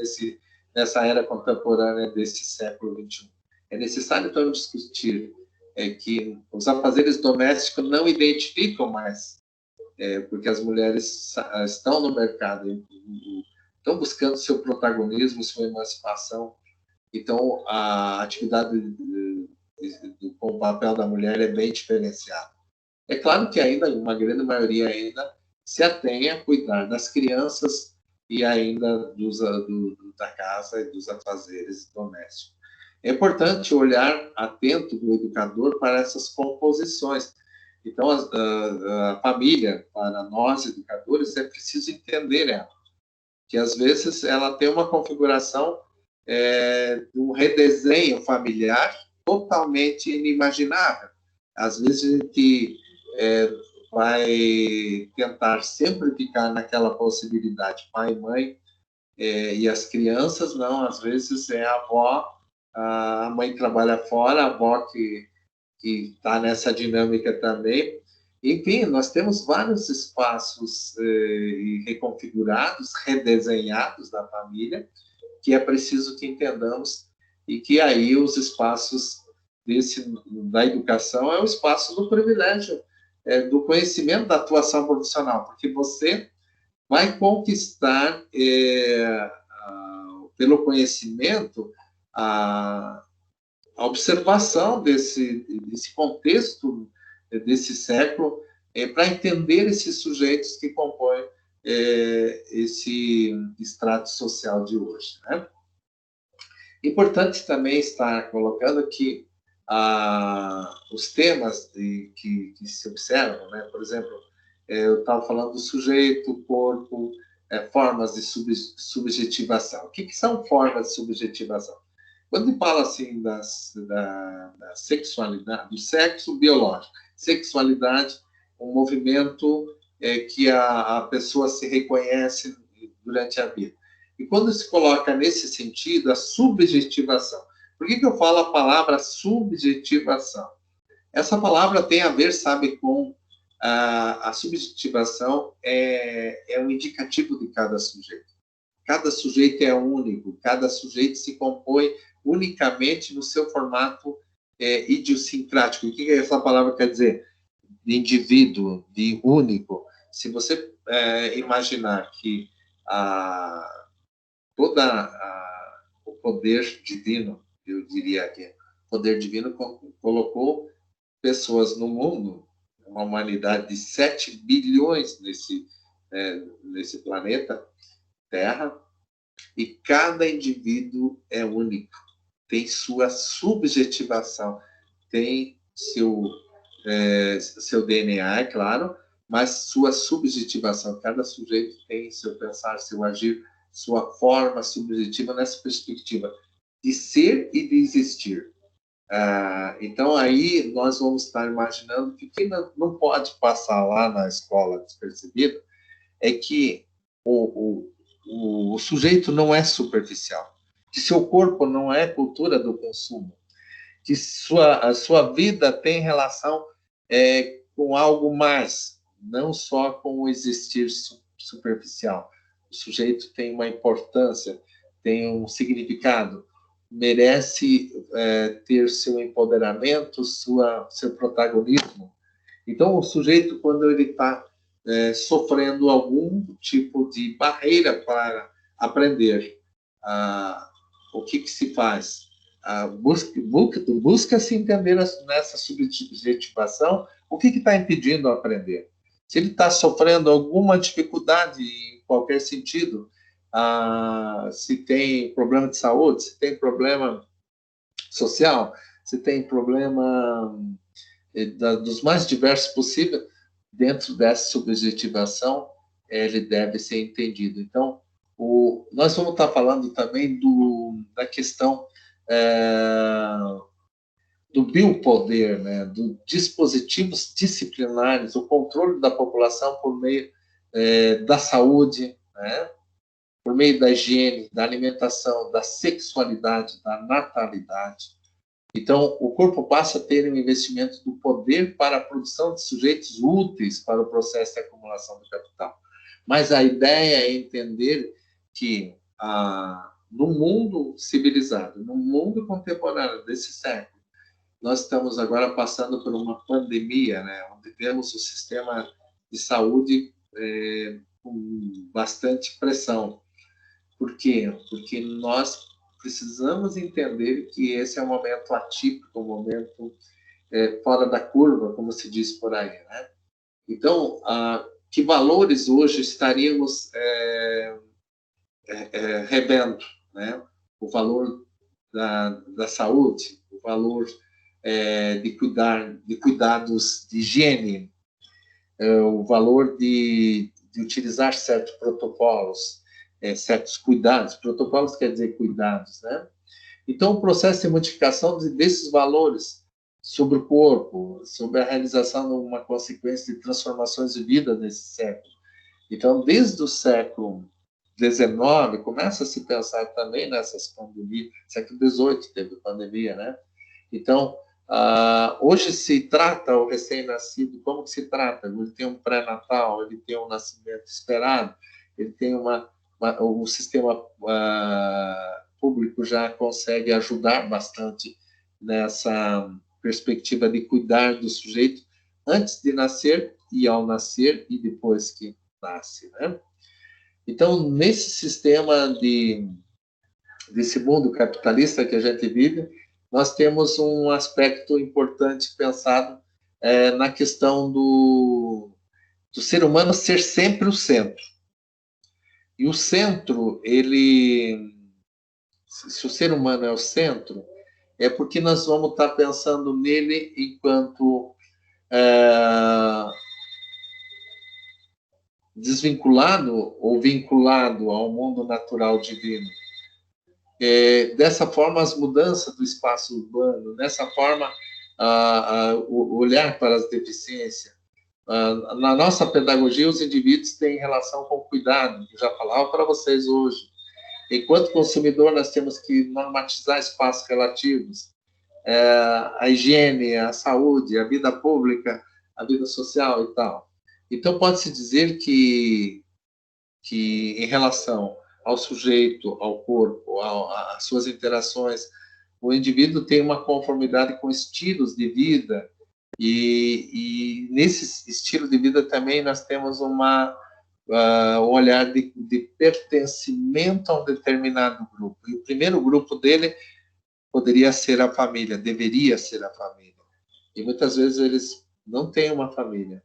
[SPEAKER 1] nessa era contemporânea desse século XXI. É necessário, então, discutir que os afazeres domésticos não identificam mais, porque as mulheres estão no mercado, estão buscando seu protagonismo, sua emancipação. Então, a atividade com o papel da mulher é bem diferenciado. É claro que ainda, uma grande maioria ainda, se atém a cuidar das crianças e ainda da casa e dos afazeres domésticos. É importante olhar atento do educador para essas composições. Então, a família, para nós educadores, é preciso entender ela, que às vezes ela tem uma configuração de um redesenho familiar totalmente inimaginável. Às vezes a gente vai tentar sempre ficar naquela possibilidade pai e mãe, e as crianças não, às vezes é a avó, a mãe trabalha fora, a avó que está nessa dinâmica também. Enfim, nós temos vários espaços reconfigurados, redesenhados da família, que é preciso que entendamos e que aí os espaços da educação é o espaço do privilégio, do conhecimento, da atuação profissional, porque você vai conquistar, pelo conhecimento, a observação desse contexto, desse século, para entender esses sujeitos que compõem esse extrato social de hoje, né? Importante também estar colocando que os temas que se observam, né? Por exemplo, eu estava falando do sujeito, corpo, formas de subjetivação. O que são formas de subjetivação? Quando fala assim da sexualidade, do sexo biológico, sexualidade, um movimento que a pessoa se reconhece durante a vida. E quando se coloca nesse sentido, a subjetivação. Por que eu falo a palavra subjetivação? Essa palavra tem a ver, sabe, com a subjetivação é um indicativo de cada sujeito. Cada sujeito é único, cada sujeito se compõe unicamente no seu formato idiosincrático. O que essa palavra quer dizer? De indivíduo, de único. Se você imaginar que o poder divino, eu diria que o poder divino colocou pessoas no mundo, uma humanidade de 7 bilhões nesse planeta Terra, e cada indivíduo é único, tem sua subjetivação, tem seu DNA, é claro, mas sua subjetivação. Cada sujeito tem seu pensar, seu agir, sua forma subjetiva nessa perspectiva de ser e de existir. Então, aí nós vamos estar imaginando que o que não pode passar lá na escola despercebido é que o sujeito não é superficial, que seu corpo não é cultura do consumo, que a sua vida tem relação com algo mais, não só com o existir superficial. O sujeito tem uma importância, tem um significado, merece ter seu empoderamento, seu protagonismo. Então, o sujeito, quando ele está sofrendo algum tipo de barreira para aprender, o que se faz? Busca se entender nessa subjetivação o que está impedindo o aprender. Se ele está sofrendo alguma dificuldade em qualquer sentido, se tem problema de saúde, se tem problema social, se tem problema dos mais diversos possíveis, dentro dessa subjetivação, ele deve ser entendido. Então, nós vamos estar falando também da questão do biopoder, né, dos dispositivos disciplinares, o controle da população por meio da saúde, né, por meio da higiene, da alimentação, da sexualidade, da natalidade. Então, o corpo passa a ter um investimento do poder para a produção de sujeitos úteis para o processo de acumulação do capital. Mas a ideia é entender que no mundo civilizado, no mundo contemporâneo desse século, nós estamos agora passando por uma pandemia, né, onde temos o sistema de saúde com bastante pressão. Por quê? Porque nós precisamos entender que esse é um momento atípico, um momento fora da curva, como se diz por aí, né? Então, que valores hoje estaríamos revendo, né? O valor da saúde, o valor de cuidados de higiene, o valor de utilizar certos protocolos, certos cuidados. Protocolos quer dizer cuidados, né? Então, o processo de modificação desses valores sobre o corpo, sobre a realização de uma consequência de transformações de vida nesse século. Então, desde o século XIX, começa a se pensar também nessas pandemias. Século XVIII teve pandemia, né? Então, hoje se trata o recém-nascido, como que se trata? Ele tem um pré-natal, ele tem um nascimento esperado, ele tem um sistema público público já consegue ajudar bastante nessa perspectiva de cuidar do sujeito antes de nascer e ao nascer e depois que nasce, né? Então, nesse sistema desse mundo capitalista que a gente vive, nós temos um aspecto importante pensado na questão do ser humano ser sempre o centro. E o centro, se o ser humano é o centro, é porque nós vamos estar pensando nele enquanto desvinculado ou vinculado ao mundo natural divino. Dessa forma, as mudanças do espaço urbano, dessa forma, o olhar para as deficiências. Na nossa pedagogia, os indivíduos têm relação com o cuidado, que eu já falava para vocês hoje. Enquanto consumidor, nós temos que normatizar espaços relativos, a higiene, a saúde, a vida pública, a vida social e tal. Então, pode-se dizer que em relação ao sujeito, ao corpo, às suas interações, o indivíduo tem uma conformidade com estilos de vida, e nesse estilo de vida também nós temos um olhar de pertencimento a um determinado grupo. E o primeiro grupo dele poderia ser a família, deveria ser a família. E muitas vezes eles não têm uma família,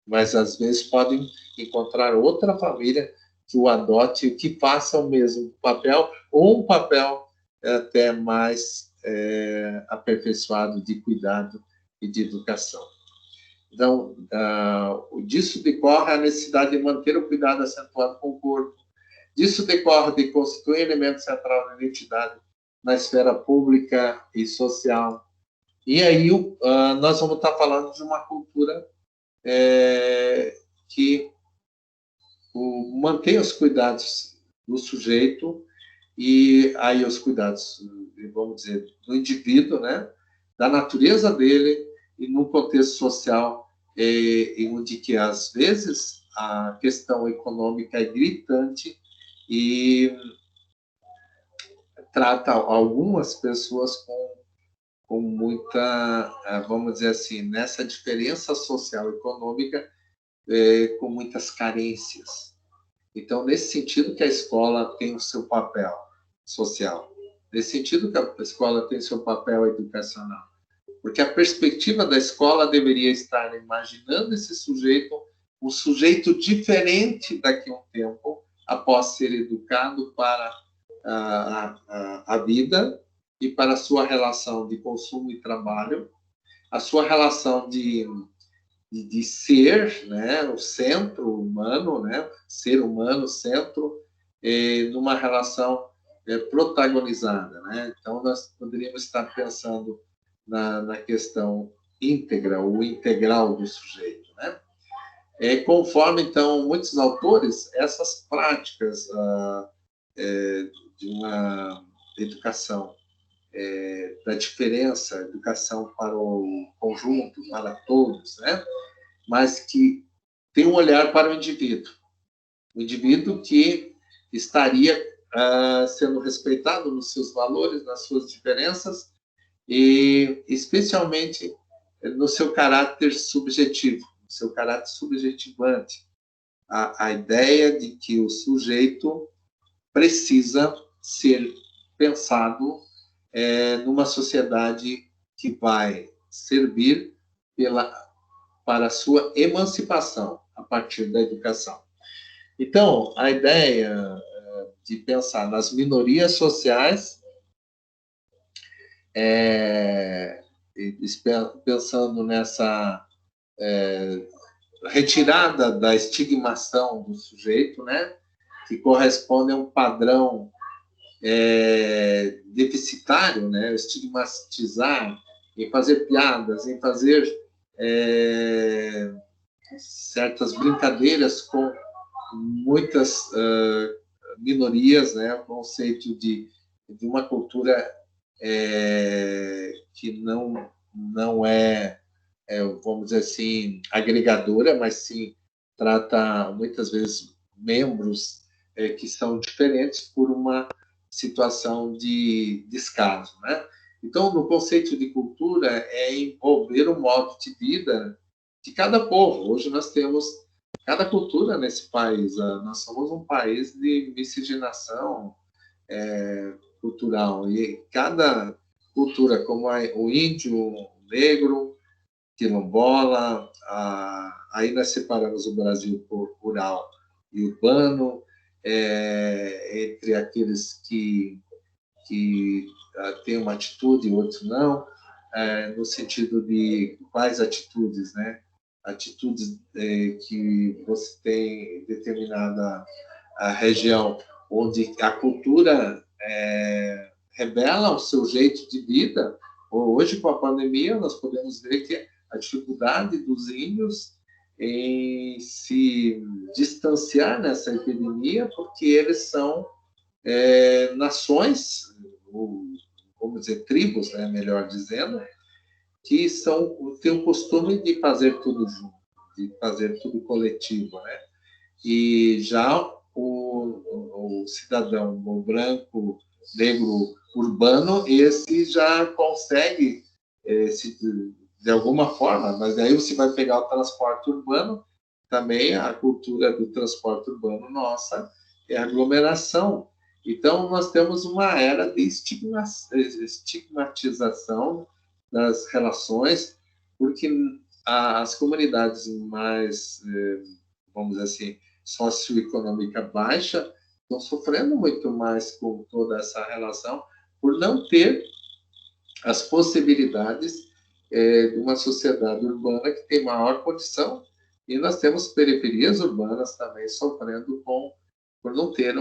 [SPEAKER 1] mas às vezes podem encontrar outra família que o adote, que faça o mesmo papel, ou um papel até mais aperfeiçoado de cuidado e de educação. Então, disso decorre a necessidade de manter o cuidado acentuado com o corpo. Disso decorre de constituir elemento central da identidade na esfera pública e social. E aí nós vamos estar falando de uma cultura que mantém os cuidados do sujeito e aí os cuidados, vamos dizer, do indivíduo, né, da natureza dele e no contexto social, onde que às vezes a questão econômica é gritante e trata algumas pessoas com muita, vamos dizer assim, nessa diferença social e econômica, com muitas carências. Então, nesse sentido que a escola tem o seu papel social, nesse sentido que a escola tem o seu papel educacional, porque a perspectiva da escola deveria estar imaginando esse sujeito, um sujeito diferente daqui a um tempo, após ser educado para a vida e para a sua relação de consumo e trabalho, a sua relação de ser, né, o centro humano, né, ser humano, centro, numa relação protagonizada, né? Então, nós poderíamos estar pensando na questão íntegra, ou integral do sujeito, né? Conforme, então, muitos autores, essas práticas de uma educação da diferença, educação para o conjunto, para todos, né? Mas que tem um olhar para o indivíduo que estaria sendo respeitado nos seus valores, nas suas diferenças, e especialmente no seu caráter subjetivo, no seu caráter subjetivante. A ideia de que o sujeito precisa ser pensado numa sociedade que vai servir para a sua emancipação a partir da educação. Então, a ideia de pensar nas minorias sociais, pensando nessa retirada da estigmação do sujeito, né, que corresponde a um padrão deficitário, né, estigmatizar, em fazer piadas, em fazer certas brincadeiras com muitas minorias, né, o conceito de uma cultura que não é, vamos dizer assim, agregadora, mas sim trata muitas vezes membros que são diferentes por uma situação de descaso, né? Então, no conceito de cultura, é envolver o modo de vida de cada povo. Hoje nós temos cada cultura nesse país. Nós somos um país de miscigenação cultural. E cada cultura, como o índio, o negro, quilombola, aí nós separamos o Brasil por rural e urbano, entre aqueles que têm uma atitude e outros não, no sentido de quais atitudes, né? Atitudes que você tem em determinada região onde a cultura revela o seu jeito de vida. Hoje, com a pandemia, nós podemos ver que a dificuldade dos índios em se distanciar nessa epidemia, porque eles são nações, vamos dizer, tribos, né, melhor dizendo, que têm o costume de fazer tudo junto, de fazer tudo coletivo, né? E já o cidadão, o branco, negro, urbano, esse já consegue, de alguma forma, mas daí você vai pegar o transporte urbano, também a cultura do transporte urbano nossa é aglomeração. Então, nós temos uma era de estigmatização das relações, porque as comunidades mais, vamos dizer assim, socioeconômica baixa estão sofrendo muito mais com toda essa relação por não ter as possibilidades de uma sociedade urbana que tem maior condição, e nós temos periferias urbanas também sofrendo por não ter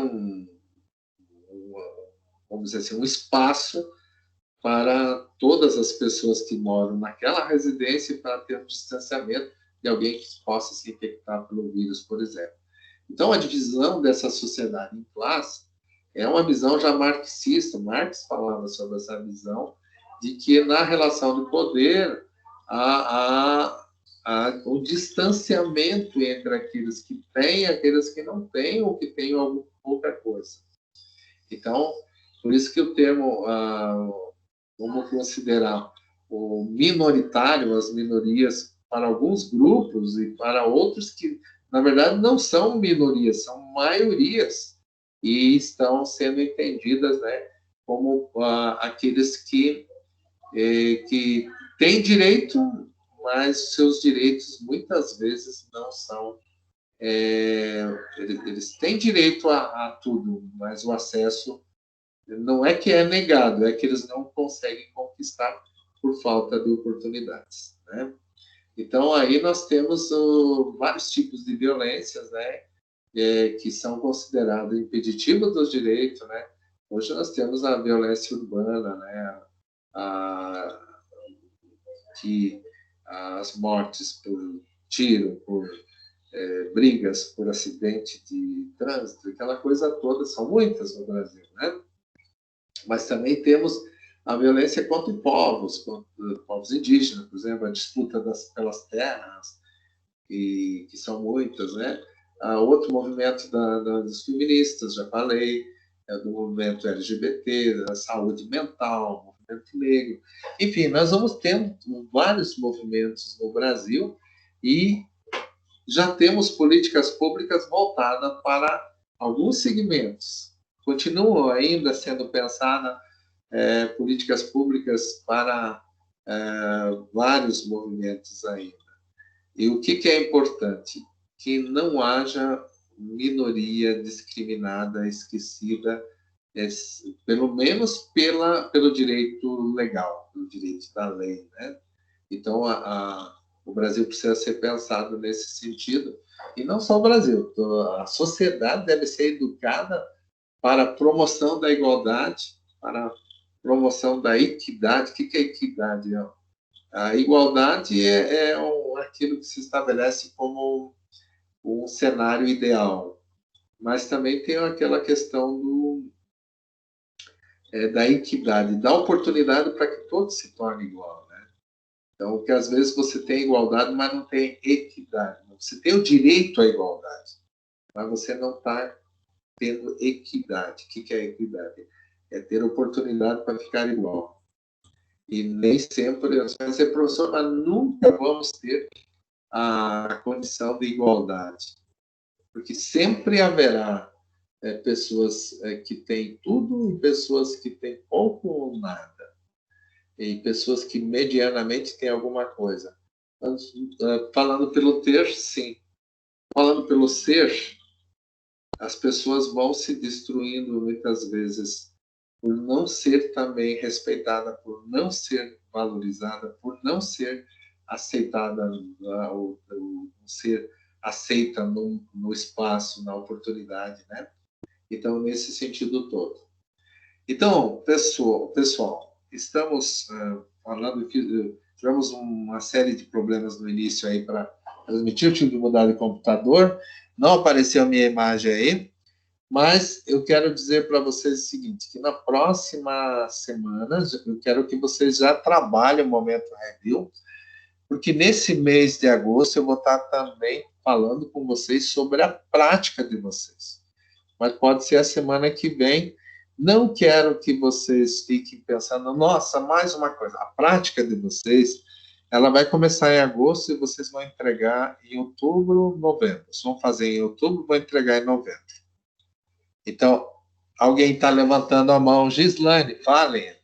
[SPEAKER 1] vamos dizer assim, um espaço para todas as pessoas que moram naquela residência, para ter um distanciamento de alguém que possa se infectar pelo vírus, por exemplo. Então, a divisão dessa sociedade em classe é uma visão já marxista. Marx falava sobre essa visão de que na relação de poder há um distanciamento entre aqueles que têm e aqueles que não têm, ou que têm pouca coisa. Então, por isso que o termo, vamos considerar o minoritário, as minorias, para alguns grupos e para outros que, na verdade, não são minorias, são maiorias, e estão sendo entendidas, né, como aqueles que têm direito, mas seus direitos muitas vezes não são. Eles têm direito a tudo, mas o acesso não é que é negado, é que eles não conseguem conquistar por falta de oportunidades, né? Então, aí nós temos vários tipos de violências, né, que são considerados impeditivos dos direitos, né? Hoje nós temos a violência urbana, né, que as mortes por tiro, por brigas, por acidente de trânsito, aquela coisa toda, são muitas no Brasil, né? Mas também temos a violência contra povos indígenas, por exemplo, a disputa pelas terras, que são muitas, né? Outro movimento das feministas, já falei, do movimento LGBT, da saúde mental, movimento negro. Enfim, nós vamos tendo vários movimentos no Brasil e já temos políticas públicas voltadas para alguns segmentos. Continuam ainda sendo pensadas políticas públicas para vários movimentos ainda. E o que é importante? Que não haja minoria discriminada, esquecida, pelo menos pelo direito legal, pelo direito da lei, né? Então, o Brasil precisa ser pensado nesse sentido, e não só o Brasil, a sociedade deve ser educada para a promoção da igualdade, para a promoção da equidade. O que é equidade? A igualdade é aquilo que se estabelece como um cenário ideal, mas também tem aquela questão da equidade, da oportunidade para que todos se tornem igual, né? Então, que às vezes você tem igualdade, mas não tem equidade. Você tem o direito à igualdade, mas você não está tendo equidade. O que é equidade? é ter oportunidade para ficar igual. E nem sempre você vai ser professor, mas nunca vamos ter a condição de igualdade. Porque sempre haverá pessoas que têm tudo e pessoas que têm pouco ou nada. E pessoas que medianamente têm alguma coisa. Falando pelo ter, sim. Falando pelo ser, as pessoas vão se destruindo muitas vezes por não ser também respeitada, por não ser valorizada, por não ser aceitada, ou ser aceita no espaço, na oportunidade, né? Então, nesse sentido todo. Então, pessoal, estamos falando que tivemos uma série de problemas no início aí para transmitir, eu tive que mudar de computador, não apareceu a minha imagem aí, mas eu quero dizer para vocês o seguinte, que na próxima semana eu quero que vocês já trabalhem o Momento Review, porque nesse mês de agosto eu vou estar também falando com vocês sobre a prática de vocês. Mas pode ser a semana que vem. Não quero que vocês fiquem pensando, nossa, mais uma coisa. A prática de vocês, ela vai começar em agosto e vocês vão entregar em outubro, novembro. Vocês vão fazer em outubro, vão entregar em novembro. Então, alguém está levantando a mão. Gislaine, falem.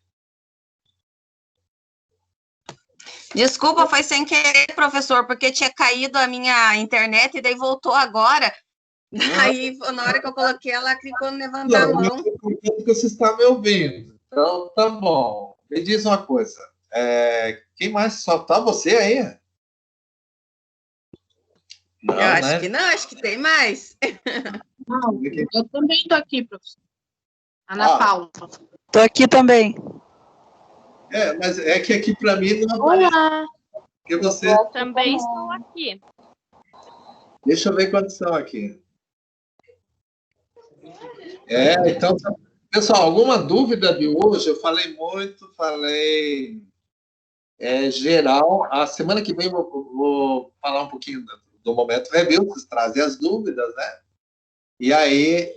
[SPEAKER 4] Desculpa, foi sem querer, professor, porque tinha caído a minha internet e daí voltou agora. Aí, na hora que eu coloquei, ela clicou no levantar a mão.
[SPEAKER 1] Porque você está me ouvindo. Então, tá bom. Me diz uma coisa. Quem mais? Só tá você aí?
[SPEAKER 4] Não, eu acho que não, acho que tem mais.
[SPEAKER 2] Não, eu também estou aqui, professor. Ana Paula. Estou aqui também.
[SPEAKER 1] Mas é que aqui para mim não aparece.
[SPEAKER 3] Olá.
[SPEAKER 1] Porque você...
[SPEAKER 3] Eu também estou aqui.
[SPEAKER 1] Deixa eu ver quantos são aqui. Então, pessoal, alguma dúvida de hoje? Eu falei muito, falei geral. A semana que vem eu vou falar um pouquinho do Momento Review, vocês trazem as dúvidas, né? E aí,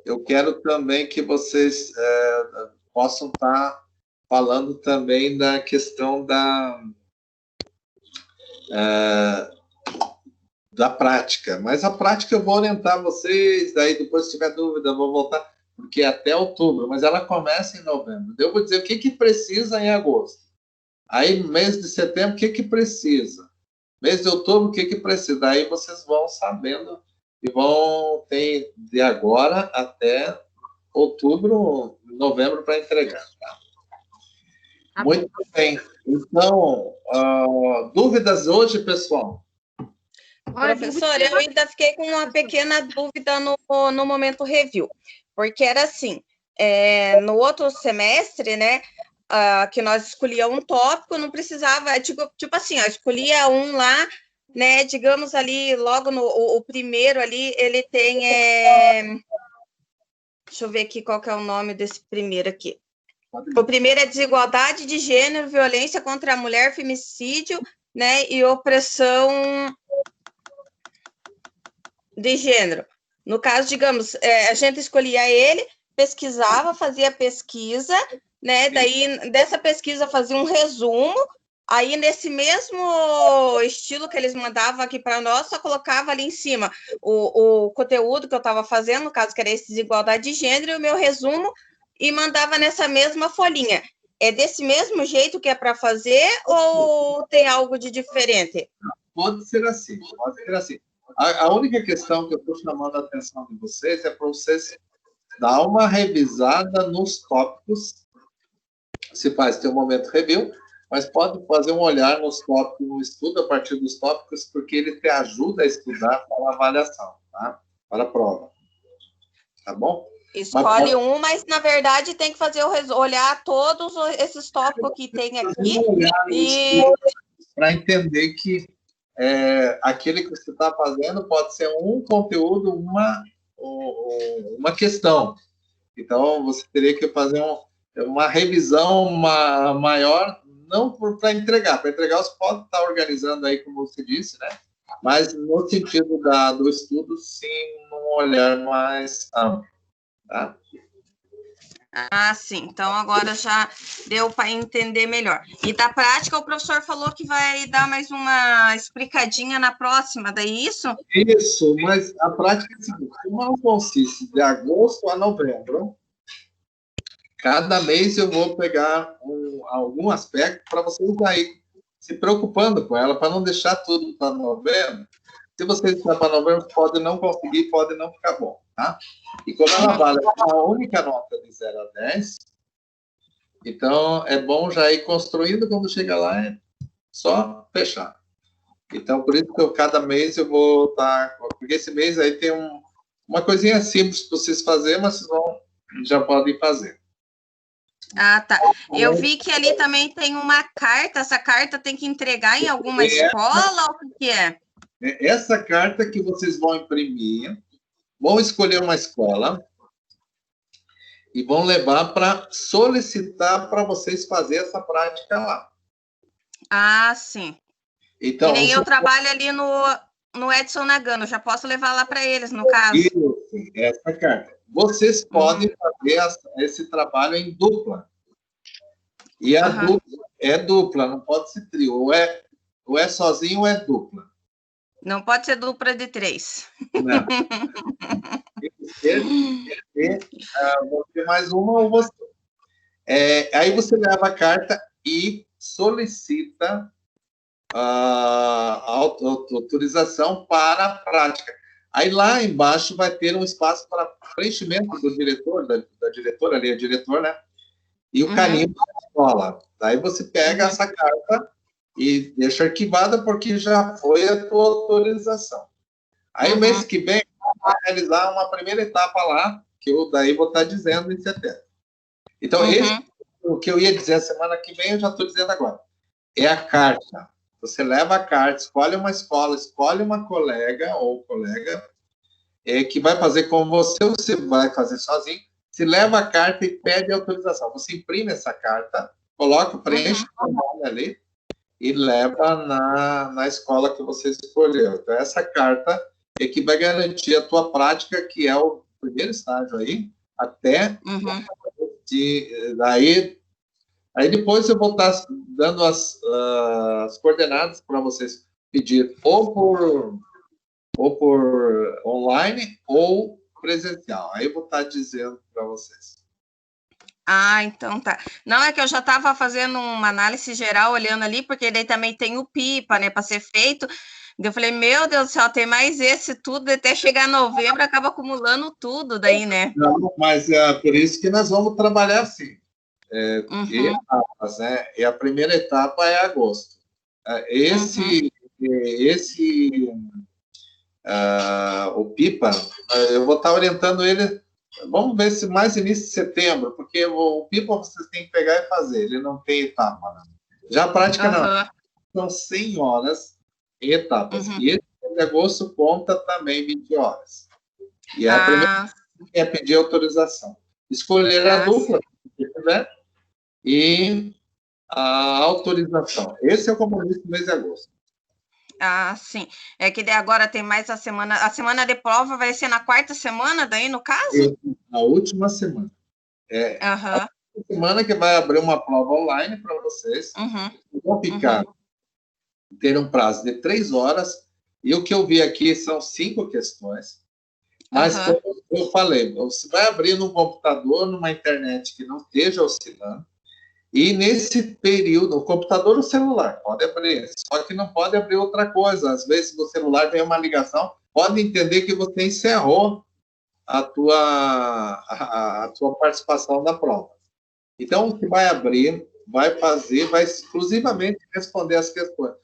[SPEAKER 1] eu quero também que vocês possam estar falando também da questão da prática, mas a prática eu vou orientar vocês, daí depois se tiver dúvida eu vou voltar, porque é até outubro, mas ela começa em novembro. Eu vou dizer o que que precisa em agosto. Aí, mês de setembro, o que que precisa? Mês de outubro, o que que precisa? Aí vocês vão sabendo e vão ter de agora até outubro, novembro para entregar. Tá? Muito bem. Então, dúvidas hoje, pessoal?
[SPEAKER 4] Professor, eu ainda fiquei com uma pequena dúvida no Momento Review, porque era assim, no outro semestre, né, que nós escolhíamos um tópico, não precisava, tipo assim, escolhia um lá, né, digamos ali, logo o primeiro ali, ele tem, deixa eu ver aqui qual que é o nome desse primeiro aqui. O primeiro é desigualdade de gênero, violência contra a mulher, feminicídio, né, e opressão de gênero. No caso, digamos, a gente escolhia ele, pesquisava, fazia pesquisa, né? Daí, dessa pesquisa, fazia um resumo. Aí, nesse mesmo estilo que eles mandavam aqui para nós, só colocava ali em cima o conteúdo que eu estava fazendo, no caso, que era esse desigualdade de gênero, e o meu resumo, e mandava nessa mesma folhinha. É desse mesmo jeito que é para fazer, ou tem algo de diferente?
[SPEAKER 1] Pode ser assim, pode ser assim. A única questão que eu estou chamando a atenção de vocês é para vocês dar uma revisada nos tópicos. Se faz, tem um Momento Review, mas pode fazer um olhar nos tópicos, no estudo a partir dos tópicos, porque ele te ajuda a estudar para a avaliação, tá? Para a prova. Tá bom?
[SPEAKER 4] Escolhe um, mas na verdade tem que fazer olhar todos esses tópicos que tem aqui.
[SPEAKER 1] Para entender que aquele que você está fazendo pode ser um conteúdo, uma questão. Então, você teria que fazer uma revisão maior, não para entregar. Para entregar, você pode estar organizando aí, como você disse, né? Mas no sentido do estudo, sim, num olhar mais amplo. tá?
[SPEAKER 4] Ah, sim. Então, agora já deu para entender melhor. E da prática, o professor falou que vai dar mais uma explicadinha na próxima, daí isso?
[SPEAKER 1] Isso, mas a prática é a seguinte, como ela consiste de agosto a novembro, cada mês eu vou pegar algum aspecto para vocês aí se preocupando com ela, para não deixar tudo para novembro. Se vocês deixar para novembro, pode não conseguir, pode não ficar bom, tá? E como ela vale uma única nota de 0 a 10, então é bom já ir construindo, quando chega lá é só fechar. Então, por isso que cada mês eu vou estar... Porque esse mês aí tem uma coisinha simples para vocês fazerem, mas vocês já podem fazer.
[SPEAKER 4] Ah, tá. Eu vi que ali também tem uma carta. Essa carta tem que entregar em alguma escola ou o que é?
[SPEAKER 1] Essa carta que vocês vão imprimir, vão escolher uma escola e vão levar para solicitar para vocês fazer essa prática lá.
[SPEAKER 4] Ah, sim.
[SPEAKER 1] Então,
[SPEAKER 4] que nem eu trabalho ali no Edson Nagano, já posso levar lá para eles, no caso.
[SPEAKER 1] Isso, essa carta. Vocês podem fazer esse trabalho em dupla. E a dupla é dupla, não pode ser trio. Ou é sozinho ou é dupla.
[SPEAKER 4] Não pode ser dupla de 3.
[SPEAKER 1] Não. Você mais uma ou você. Aí você leva a carta e solicita a autorização para a prática. Aí lá embaixo vai ter um espaço para preenchimento do diretor, da diretora ali, a diretor, né? E o carimbo da escola. Daí você pega essa carta e deixa arquivada, porque já foi a tua autorização. Aí o mês que vem, vai realizar uma primeira etapa lá, que eu daí vou estar dizendo em setembro. Então, o que eu ia dizer a semana que vem, eu já estou dizendo agora. É a carta. Você leva a carta, escolhe uma escola, escolhe uma colega ou colega que vai fazer com você, ou você vai fazer sozinho. Você leva a carta e pede autorização. Você imprime essa carta, coloca, preenche o nome ali e leva na escola que você escolheu. Então, essa carta é que vai garantir a tua prática, que é o primeiro estágio aí, até Aí depois eu vou estar dando as coordenadas para vocês pedir ou por online ou presencial. Aí eu vou estar dizendo para vocês.
[SPEAKER 4] Ah, então tá. Não, é que eu já estava fazendo uma análise geral, olhando ali, porque daí também tem o PIPA, né, para ser feito. Eu falei, meu Deus do céu, tem mais esse tudo, até chegar novembro, acaba acumulando tudo daí, né?
[SPEAKER 1] Não, mas é por isso que nós vamos trabalhar assim. Etapas, né? E a primeira etapa é agosto. O PIPA, eu vou estar orientando ele, vamos ver se mais início de setembro, porque o PIPA vocês têm que pegar e fazer, ele não tem etapa. Né? Já a prática não, são 100 horas em etapas. E esse de agosto conta também 20 horas. E a primeira é pedir autorização. Escolher a dupla, se tiver, e a autorização. Esse é o compromisso do mês de agosto.
[SPEAKER 4] Ah, sim. É que daí agora tem mais a semana de prova vai ser na quarta semana, daí, no caso?
[SPEAKER 1] A última semana. A semana que vai abrir uma prova online para vocês. Vão ficar, ter um prazo de 3 horas, e o que eu vi aqui são 5 questões. Mas, como eu falei, você vai abrir num computador, numa internet que não esteja oscilando, e nesse período, o computador ou o celular, pode abrir, só que não pode abrir outra coisa. Às vezes, no celular vem uma ligação, pode entender que você encerrou a tua participação na prova. Então, você vai abrir, vai fazer, vai exclusivamente responder as questões.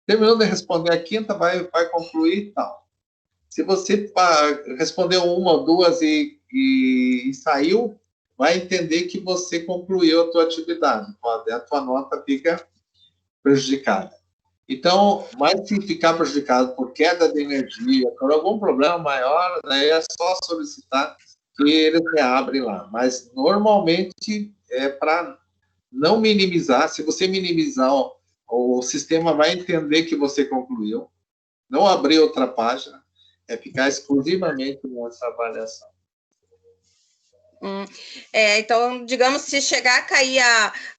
[SPEAKER 1] Terminou de responder a quinta, vai concluir e tal. Se você respondeu uma ou duas e saiu, vai entender que você concluiu a tua atividade. A tua nota fica prejudicada. Então, mas se ficar prejudicado por queda de energia, por algum problema maior, daí é só solicitar que eles reabrem lá. Mas, normalmente, é para não minimizar. Se você minimizar, o sistema vai entender que você concluiu, não abrir outra página, é ficar exclusivamente nessa avaliação.
[SPEAKER 4] Então, digamos, se chegar a cair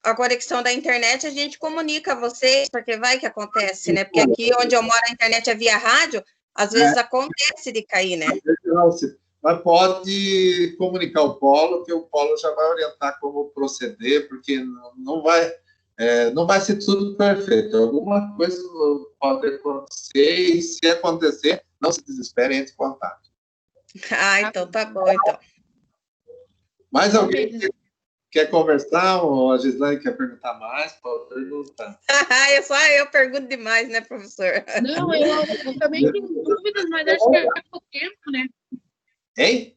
[SPEAKER 4] a conexão da internet, a gente comunica a vocês, porque vai que acontece, né? Porque aqui onde eu moro a internet é via rádio, às vezes acontece de cair, né?
[SPEAKER 1] Mas pode comunicar o Polo, que o Polo já vai orientar como proceder, porque não vai ser tudo perfeito. Alguma coisa pode acontecer, e se acontecer, não se desespere, entre em contato.
[SPEAKER 4] Então tá bom, então.
[SPEAKER 1] Mais alguém quer conversar? Ou a Gislaine quer perguntar mais? Pode perguntar.
[SPEAKER 4] Só eu pergunto demais, né, professor?
[SPEAKER 2] Não, eu também tenho dúvidas, mas acho que é pouco tempo, né?
[SPEAKER 1] Hein?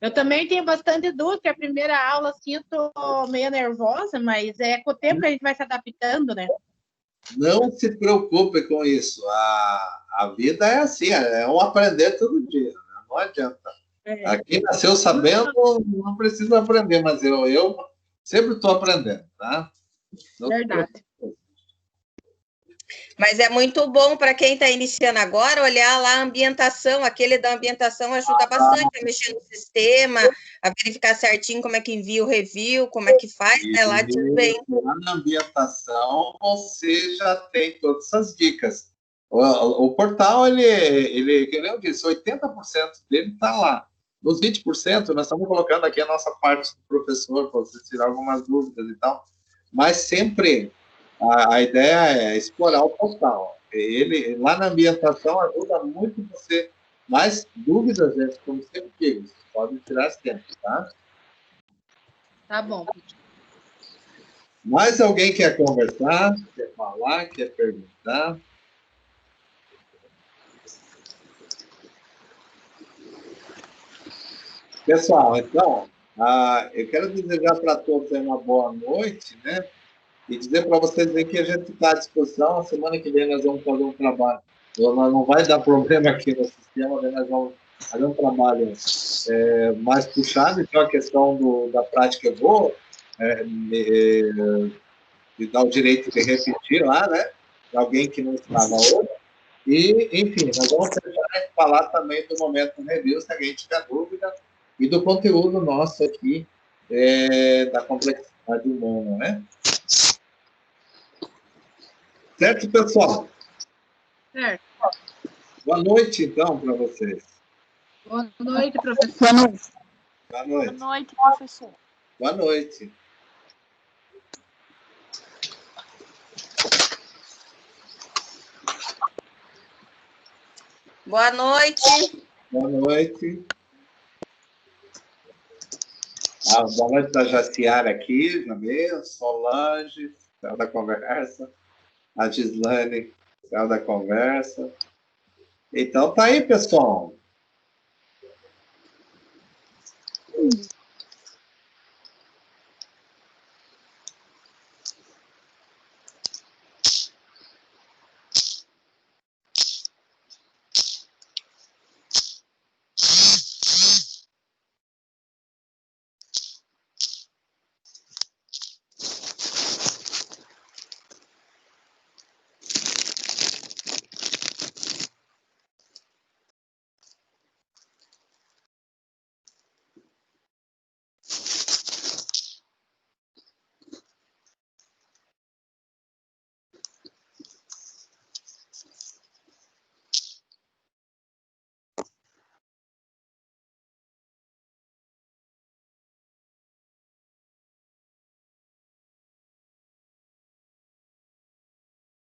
[SPEAKER 2] Eu também tenho bastante dúvida, a primeira aula, assim, eu tô meio nervosa, mas com o tempo que a gente vai se adaptando, né?
[SPEAKER 1] Não se preocupe com isso. A vida é assim, é um aprender todo dia. Não adianta. Aqui nasceu sabendo, não precisa aprender, mas eu sempre estou aprendendo, tá?
[SPEAKER 2] Verdade.
[SPEAKER 4] Mas é muito bom para quem está iniciando agora olhar lá a ambientação, aquele da ambientação ajuda bastante a mexer no sistema, a verificar certinho como é que envia o review, como é que faz, né? Lá te vem.
[SPEAKER 1] Lá na ambientação você já tem todas essas dicas. O portal, ele, como eu disse, 80% dele está lá. Nos 20%, nós estamos colocando aqui a nossa parte do professor, para você tirar algumas dúvidas e tal. Mas sempre a ideia é explorar o portal. Ele, lá na ambientação, ajuda muito você. Mais dúvidas, gente, como sempre digo, você pode tirar sempre, tá?
[SPEAKER 2] Tá bom.
[SPEAKER 1] Mais alguém quer conversar, quer falar, quer perguntar? Pessoal, então, eu quero desejar para todos uma boa noite, né? E dizer para vocês que a gente está à disposição. A semana que vem nós vamos fazer um trabalho. Não vai dar problema aqui no sistema, né? Nós vamos fazer um trabalho mais puxado. Então, a questão da prática é boa, de dar o direito de repetir lá, né? De alguém que não estava hoje. E, enfim, nós vamos falar também do momento review, se alguém tiver dúvida, e do conteúdo nosso aqui, da complexidade humana, né? Certo, pessoal?
[SPEAKER 2] Certo.
[SPEAKER 1] Boa noite, então, para vocês.
[SPEAKER 2] Boa noite, professor.
[SPEAKER 1] Boa noite.
[SPEAKER 3] Boa noite, professor.
[SPEAKER 1] Boa noite.
[SPEAKER 4] Boa noite.
[SPEAKER 1] Boa noite. Boa noite da Jaciara aqui, já veio, Solange, céu da conversa, a Gislaine, céu da conversa. Então, tá aí, pessoal.